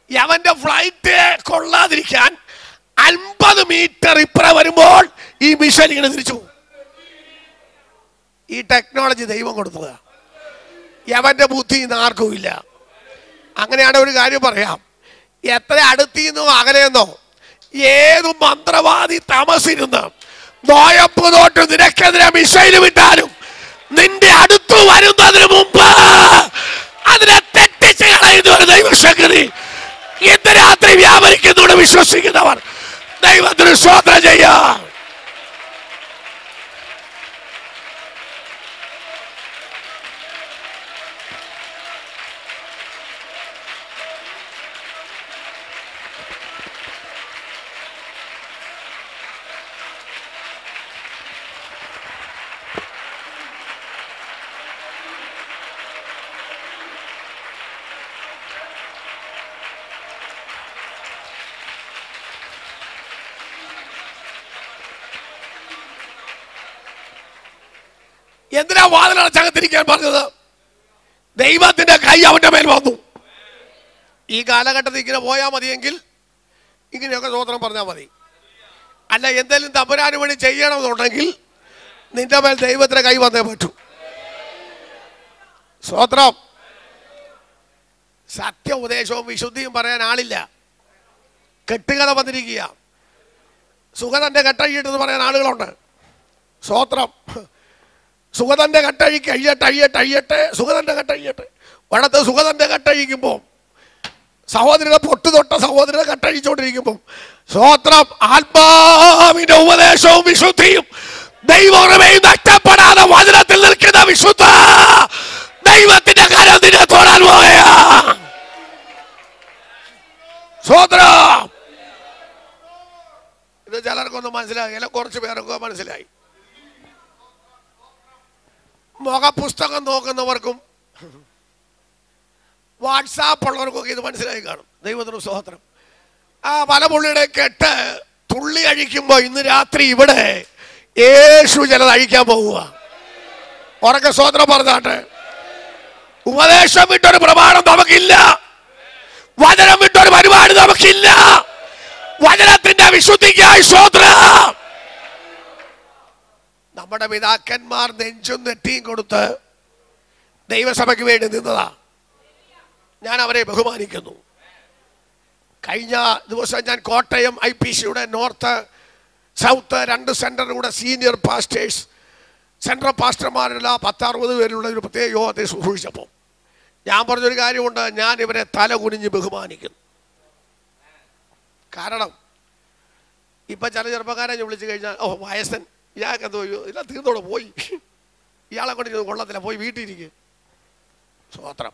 യമൻ്റെ ഫ്ലൈറ്റ് കൊള്ളാതിരിക്കാൻ 50 മീറ്റർ ഇപ്പുറം വരുമ്പോൾ ഈ മിസൈൽ ഇങ്ങനെ തിരിച്ചു പോകും. ഈ ടെക്നോളജി ദൈവം കൊടുത്തതാണ്. യമൻ്റെ ബുദ്ധി ഇന്ന് ആർക്കും ഇല്ല. അങ്ങനെയാണ് ഒരു കാര്യം പറയാം. എത്ര അടുത്തിന്നോ അകലെന്നോ ഏതു മന്ത്രവാദി താമസിരുന്ന് നോയപ്പ് തൊട്ട് നിനക്കെതിരെ മിസൈൽ വിട്ടാലും നിന്റെ അടുത്ത് വരുന്നതിന് മുമ്പ് അതിനെ തെറ്റിച്ച് കളയുന്ന ഒരു ദൈവശക്തി ഇന്ന് രാത്രി വ്യാപരിക്കുന്നതോട് വിശ്വസിക്കുന്നവർ ദൈവത്തിന് സ്തോത്രം ചെയ്യാം. എന്തിനാ വാതിലടച്ചകത്തിരിക്കാൻ പറഞ്ഞത്? ദൈവത്തിന്റെ കൈ അവന്റെ മേൽ വന്നു. ഈ കാലഘട്ടത്തിൽ ഇങ്ങനെ പോയാൽ മതിയെങ്കിൽ ഇങ്ങനെയൊക്കെ സ്തോത്രം പറഞ്ഞാൽ മതി. അല്ല, എന്തെങ്കിലും തമ്പുരാന് വേണ്ടി ചെയ്യണമെന്നുണ്ടെങ്കിൽ നിന്റെ മേൽ ദൈവത്തിന്റെ കൈ വന്നേ പറ്റൂ. സ്തോത്രം. സത്യ ഉപദേശവും വിശുദ്ധിയും പറയാൻ ആളില്ല. കെട്ടുകഥ വന്നിരിക്കുക. സുഗതന്റെ കെട്ടഴിയിട്ടെന്ന് പറയാൻ ആളുകളുണ്ട്. സ്തോത്രം. സുഗതന്റെ കെട്ടഴിക്കഴിയട്ടെ സുഗതന്റെ കെട്ടഴിയട്ടെ. വടത്ത് സുഗതന്റെ കെട്ടഴിക്കുമ്പോൾ സഹോദരനെ പൊട്ടു തൊട്ട സഹോദരനെ കെട്ടഴിച്ചുകൊണ്ടിരിക്കുമ്പോൾ സ്തോത്രം, ആത്മാവിന്റെ ഉപദേശവും വിശുദ്ധിയും ദൈവമേ നഷ്ടപ്പെടാതെ വചനത്തിൽ നിൽക്കുന്ന വിശുദ്ധ ദൈവത്തിന്റെ കരം നിന്നെ തൊടാൻ പോവുകയാ. സ്തോത്രം. ഇത് ചിലർക്കൊന്നും മനസ്സിലാകില്ല, കുറച്ച് പേർക്കോ മനസ്സിലായി. മുഖപുസ്തകം നോക്കുന്നവർക്കും വാട്സാപ്പ് ഉള്ളവർക്കൊക്കെ ഇത് മനസ്സിലായി കാണും. ദൈവത്തിന് സ്തോത്രം. ആ മലമുള്ളിയുടെ കെട്ട് തുള്ളി അഴിക്കുമ്പോൾ ഇന്ന് രാത്രി ഇവിടെ യേശു ചിലത് അഴിക്കാൻ പോവുക. ഉറക്കെ സ്തോത്രം പറഞ്ഞാട്ടെ. ഉപദേശം വിട്ടൊരു പ്രമാണം നമുക്കില്ല. വചനം വിട്ടൊരു പരിപാടി നമുക്കില്ല. വചനത്തിന്റെ വിശുദ്ധിക്കായി സ്തോത്രം. നമ്മുടെ പിതാക്കന്മാർ നെഞ്ചും നെറ്റിയും കൊടുത്ത് ദൈവസഭയ്ക്ക് വേണ്ടി നിന്നതാ. ഞാൻ അവരെ ബഹുമാനിക്കുന്നു. കഴിഞ്ഞ ദിവസം ഞാൻ കോട്ടയം IPCയുടെ നോർത്ത് സൗത്ത് 2 സെന്ററിലൂടെ സീനിയർ പാസ്റ്റേഴ്സ് സെൻട്രൽ പാസ്റ്റർമാരുള്ള 10-60 പേരുള്ള ഒരു പ്രത്യേക യോഗത്തെ ശുശ്രൂഷിച്ചപ്പോൾ ഞാൻ പറഞ്ഞൊരു കാര്യമുണ്ട്. ഞാൻ ഇവരെ തല കുനിഞ്ഞ് ബഹുമാനിക്കുന്നു. കാരണം ഇപ്പം ചില ചെറുപ്പക്കാരെ വിളിച്ചു കഴിഞ്ഞാൽ ഓ വയസ്സൻ, ഇയാൾക്ക് എന്തോ ഇല്ല തീർന്നോടെ പോയി, ഇയാളെ കൊണ്ട് കൊള്ളത്തില്ല, പോയി വീട്ടിലിരിക്കുക. സ്തോത്രം.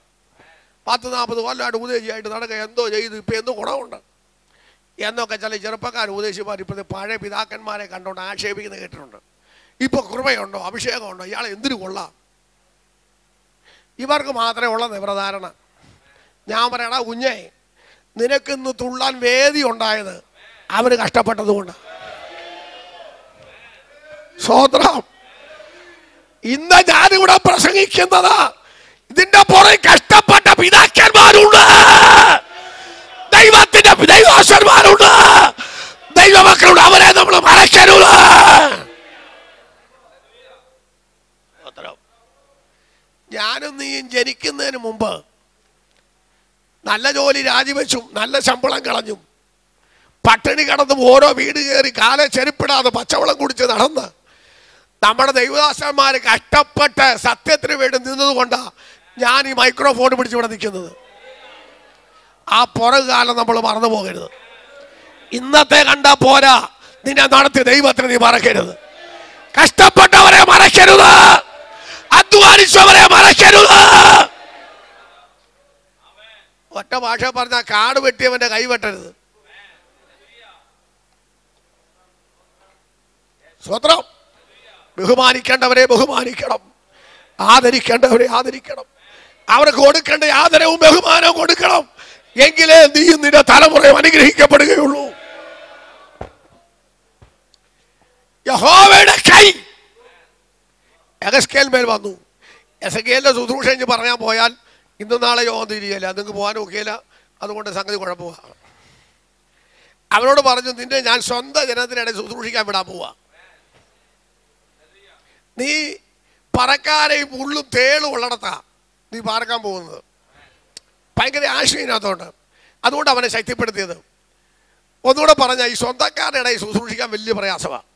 40-40 കൊല്ലമായിട്ട് ഉപദേശിയായിട്ട് നടക്കുക, എന്തോ ചെയ്തു, ഇപ്പം എന്തോ ഗുണമുണ്ട് എന്നൊക്കെ ചില ചെറുപ്പക്കാർ ഉപദേശിമാർ ഇപ്പോഴത്തെ പഴയ പിതാക്കന്മാരെ കണ്ടുകൊണ്ട് ആക്ഷേപിക്കുന്നത് കേട്ടിട്ടുണ്ട്. ഇപ്പോൾ കൃപയുണ്ടോ അഭിഷേകമുണ്ടോ, ഇയാളെ എന്തിനു കൊള്ളാം? ഇവർക്ക് മാത്രമേ ഉള്ള നിവ്രധാരണ. ഞാൻ പറയണ കുഞ്ഞേ, നിനക്കിന്ന് തുള്ളാൻ വേദി ഉണ്ടായത് അവർ കഷ്ടപ്പെട്ടതുകൊണ്ട്. സ്തോത്രം. ഇന്ന് ഞാനിവിടെ പ്രസംഗിക്കുന്നത് ഇതിന്റെ പുറകെ കഷ്ടപ്പെട്ട പിതാക്കന്മാരുണ്ട്. ദൈവദാസന്മാരുണ്ട്, ദൈവമക്കളുണ്ട്, അവരെ നമ്മൾ മറക്കരുത്. ഞാനും നീയും ജനിക്കുന്നതിന് മുമ്പ് നല്ല ജോലി രാജിവെച്ചും നല്ല ശമ്പളം കളഞ്ഞും പട്ടിണി കടന്നും ഓരോ വീട് കയറി കാലെ ചെരുപ്പിടാതെ പച്ചവെള്ളം കുടിച്ച് നടന്ന് നമ്മുടെ ദൈവദാസന്മാർ കഷ്ടപ്പെട്ട് സത്യത്തിന് വേണ്ടി നിന്നതുകൊണ്ടാണ് ഞാൻ ഈ മൈക്രോഫോൺ പിടിച്ച് ഇവിടെ നിൽക്കുന്നത്. ആ പുറകുകാലം നമ്മൾ മറന്നു പോകരുത്. ഇന്നത്തെ കണ്ട പോരാ, നിന്നെ നടത്തിയ ദൈവത്തിന് നീ മറക്കരുത്. കഷ്ടപ്പെട്ടവരെ മറക്കരുത്, അധ്വാനിച്ചവരെ മറക്കരുത്. ഒറ്റ ഭാഷ പറഞ്ഞ കാട് വെട്ടിയവന്റെ കൈ വെട്ടരുത്. സ്വത്രം. ബഹുമാനിക്കേണ്ടവരെ ബഹുമാനിക്കണം, ആദരിക്കേണ്ടവരെ ആദരിക്കണം, അവർക്ക് കൊടുക്കേണ്ട ആദരവും ബഹുമാനവും കൊടുക്കണം. എങ്കിലേ നീയും നിന്റെ തലമുറയും അനുഗ്രഹിക്കപ്പെടുകയുള്ളൂ. യഹോവയുടെ കൈ എഹെസ്കേലിന്മേൽ വന്നു. എസെക്കിയേലിന്റെ ശുശ്രൂഷ എന്ന് പറയാൻ പോയാൽ ഇന്നും നാളെയോ തിരിയല്ല, നിങ്ങൾക്ക് പോകാനും ഒക്കെയില്ല. അതുകൊണ്ട് സംഗതി കുഴപ്പമാണ്. അവരോട് പറഞ്ഞു, നിന്നെ ഞാൻ സ്വന്തം ജനത്തിനിടെ ശുശ്രൂഷിക്കാൻ വിടാൻ പോവാ. നീ പറക്കാരെയും ഉള്ളും തേളും ഉള്ളിടത്താ നീ പാർക്കാൻ പോകുന്നത്. ഭയങ്കര ആശയത്തിനകത്തോണ്ട്. അതുകൊണ്ട് അവനെ ശക്തിപ്പെടുത്തിയത്. ഒന്നുകൂടെ പറഞ്ഞ, ഈ സ്വന്തക്കാരുടെ ഇടയിൽ ശുശ്രൂഷിക്കാൻ വലിയ പ്രയാസമാണ്.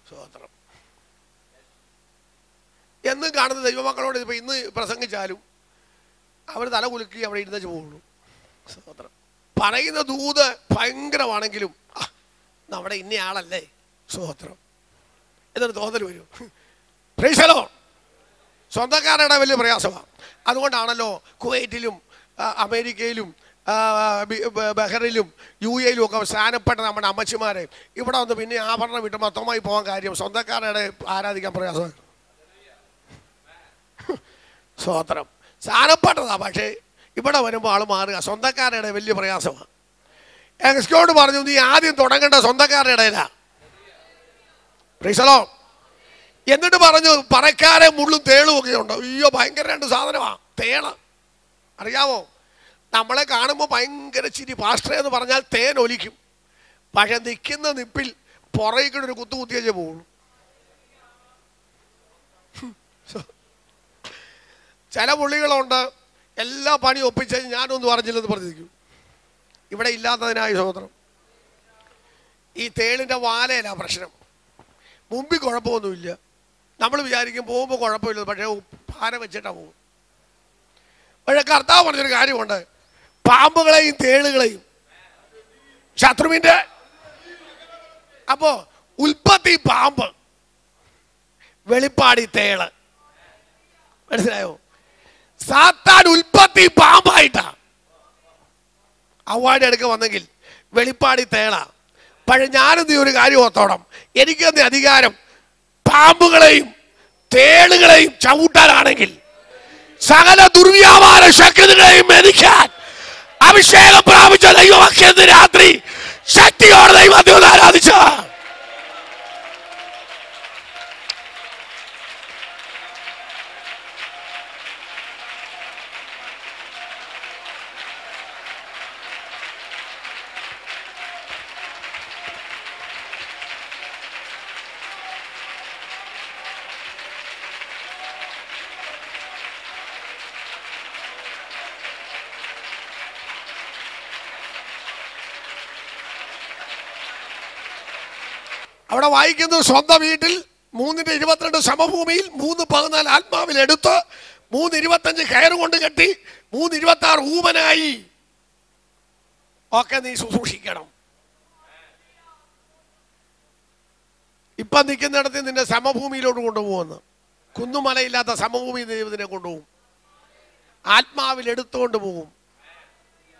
സ്വതന്ത്രം എന്നും കാണുന്ന ദൈവമക്കളോട് ഇപ്പം ഇന്ന് പ്രസംഗിച്ചാലും അവർ തല കുലുക്കി അവിടെ ഇരുന്നേച്ച് പോകുള്ളൂ. സ്വതന്ത്രം പറയുന്ന ദൂത് ഭയങ്കരമാണെങ്കിലും നമ്മുടെ ഇന്നയാളല്ലേ സ്വതന്ത്രം എന്നൊരു തോന്നൽ വരും. Price the Lord. സ്വന്തക്കാരുടെ വലിയ പ്രയാസമാണ്. അതുകൊണ്ടാണല്ലോ കുവൈറ്റിലും അമേരിക്കയിലും ബഹ്റിലും UAE ഒക്കെ സ്ഥാനപ്പെട്ട നമ്മുടെ അമ്മച്ചിമാരെ ഇവിടെ വന്ന് പിന്നെ ആഭരണം വിട്ട് മൊത്തമായി പോകാൻ കാര്യം സ്വന്തക്കാരുടെ ആരാധിക്കാൻ പ്രയാസമാണ്. സ്വതന്ത്രം സ്ഥാനപ്പെട്ടതാ, പക്ഷേ ഇവിടെ വരുമ്പോൾ ആൾ മാറുക. സ്വന്തക്കാരുടെ വലിയ പ്രയാസമാണ്. എക്സ്കോട് പറഞ്ഞു, നീ ആദ്യം തുടങ്ങേണ്ട സ്വന്തക്കാരുടെ ഇടയിലാ. Praise the lord. എന്നിട്ട് പറഞ്ഞു, പറക്കാരെ മുള്ളും തേളും ഒക്കെ ഉണ്ട്. അയ്യോ, ഭയങ്കര രണ്ട് സാധനമാണ് തേള്. അറിയാമോ, നമ്മളെ കാണുമ്പോൾ ഭയങ്കര ചിരി. പാസ്റ്റർ എന്ന് പറഞ്ഞാൽ തേൻ ഒലിക്കും. പക്ഷെ നിൽക്കുന്ന നിപ്പിൽ പുറകിൽ ഒരു കുത്തിയേ പോകുള്ളൂ. ചില പുള്ളികളുണ്ട്, എല്ലാ പണി ഒപ്പിച്ച് ഞാനൊന്നും അറിഞ്ഞില്ലെന്ന് പറഞ്ഞിരിക്കും. ഇവിടെ ഇല്ലാത്തതിനായി സ്വതന്ത്രം. ഈ തേളിൻ്റെ വാലയിലാ പ്രശ്നം. മുമ്പിൽ കുഴപ്പമൊന്നുമില്ല. നമ്മൾ വിചാരിക്കും പോകുമ്പോൾ കുഴപ്പമില്ല, പക്ഷേ ഭാരം വെച്ചിട്ടാണ് പോകും. പക്ഷേ കർത്താവ് പറഞ്ഞൊരു കാര്യമുണ്ട്, പാമ്പുകളെയും തേളുകളെയും ശത്രുവിൻ്റെ. അപ്പോ ഉൽപ്പത്തി പാമ്പ്, വെളിപ്പാടി തേള്. മനസ്സിലായോ? സാത്താൻ ഉൽപ്പത്തി പാമ്പായിട്ടാ അവാർഡ് എടുക്ക വന്നെങ്കിൽ വെളിപ്പാടി തേള. പക്ഷെ ഞാനെന്ത് ഒരു കാര്യം ഓർത്തോണം, എനിക്കെന്ത് അധികാരം പാമ്പുകളെയും തേളുകളെയും ചവിട്ടാനാണെങ്കിൽ സകല ദുർവ്യാപാര ശക്തികളെയും മെതിക്കാൻ അഭിഷേകം പ്രാപിച്ച ദൈവമക്കൾ രാത്രി ശക്തിയോടെ ദൈവത്തെ ആരാധിച്ച അവിടെ വായിക്കുന്നു, സ്വന്തം വീട്ടിൽ 3:22 സമഭൂമിയിൽ 3:14 ആത്മാവിൽ എടുത്ത് 3:25 കയറുകൊണ്ട് കെട്ടി 3:26 ഊമനായി ഒക്കെ നീ ശുശ്രൂഷിക്കണം. ഇപ്പം നിൽക്കുന്നിടത്ത് നിന്റെ സമഭൂമിയിലോട്ട് കൊണ്ടുപോകുന്നു. കുന്നുമലയില്ലാത്ത സമഭൂമി ദൈവത്തിനെ കൊണ്ടുപോകും. ആത്മാവിൽ എടുത്തുകൊണ്ട് പോകും.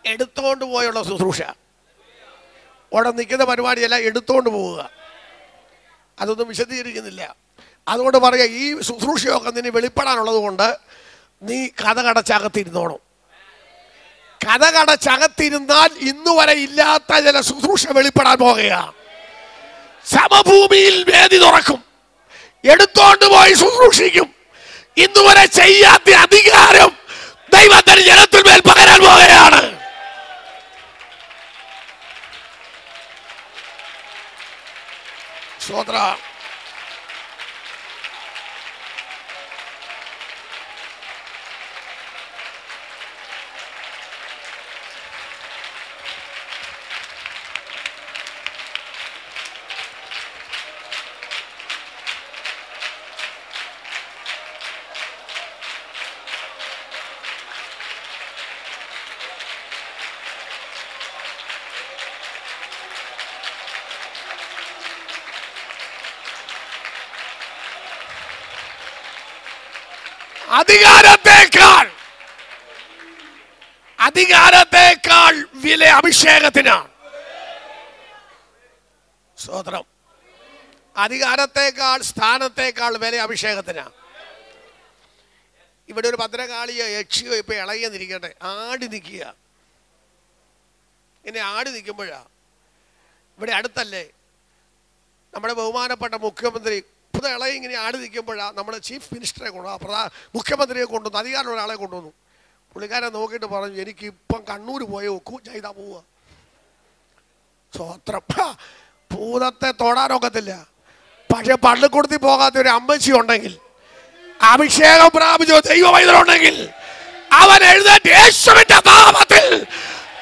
എടുത്തുകൊണ്ട് പോയുള്ള ശുശ്രൂഷ. അവിടെ നിൽക്കുന്ന പരിപാടിയല്ല, എടുത്തുകൊണ്ട് പോവുക. അതൊന്നും വിശദീകരിക്കുന്നില്ല. അതുകൊണ്ട് പറയുക, ഈ ശുശ്രൂഷയൊക്കെ നിന്നെ വെളിപ്പെടാനുള്ളത് കൊണ്ട് നീ കഥകടച്ചകത്തിരുന്നോണം. കഥകടച്ചകത്തിരുന്നാൽ ഇന്നുവരെ ഇല്ലാത്ത ചില ശുശ്രൂഷ വെളിപ്പെടാൻ പോകുകയാണ്. സമഭൂമിയിൽ വേദി തുറക്കും, എടുത്തോണ്ട് പോയി ശുശ്രൂഷിക്കും. ഇന്നുവരെ ചെയ്യാത്ത അധികാരം ദൈവത്തിന് ജനത്തിന്മേൽ പകരാൻ പോകുകയാണ്. സ്തോത്രം. അധികാരത്തെക്കാൾ വില അഭിഷേകത്തിനാണ്. സ്തോത്രം. അധികാരത്തെക്കാൾ സ്ഥാനത്തെക്കാൾ വില അഭിഷേകത്തിനാണ്. ഇവിടെ ഒരു ഭദ്രകാളിയോ യക്ഷിയോ ഇപ്പൊ ഇളകിയെന്നിരിക്കട്ടെ, ആടി നിൽക്കുക. ഇങ്ങനെ ആടി നിൽക്കുമ്പോഴാ ഇവിടെ അടുത്തല്ലേ നമ്മുടെ ബഹുമാനപ്പെട്ട മുഖ്യമന്ത്രി ഇളകി ഇങ്ങനെ ആടി നിൽക്കുമ്പോഴാണ് നമ്മുടെ ചീഫ് മിനിസ്റ്ററെ മുഖ്യമന്ത്രിയെ കൊണ്ടുവന്നു, അധികാരമുള്ള ഒരാളെ കൊണ്ടുവന്നു. പുള്ളിക്കാരെ നോക്കിയിട്ട് പറഞ്ഞു, എനിക്ക് ഇപ്പം കണ്ണൂർ പോയ ഒക്കൂ, ചെയ്താ പോവുക. സ്വത്രം. ഭൂതത്തെ തൊടാനൊക്കത്തില്ല. പക്ഷെ പള്ളിക്കൂടത്തിൽ പോകാത്ത ഒരു അമ്മച്ചി ഉണ്ടെങ്കിൽ, അഭിഷേകം പ്രാപിച്ചോ ദൈവവൈദ്യുണ്ടെങ്കിൽ, അവൻ എഴുന്നേറ്റ് യേശുവിന്റെ നാമത്തിൽ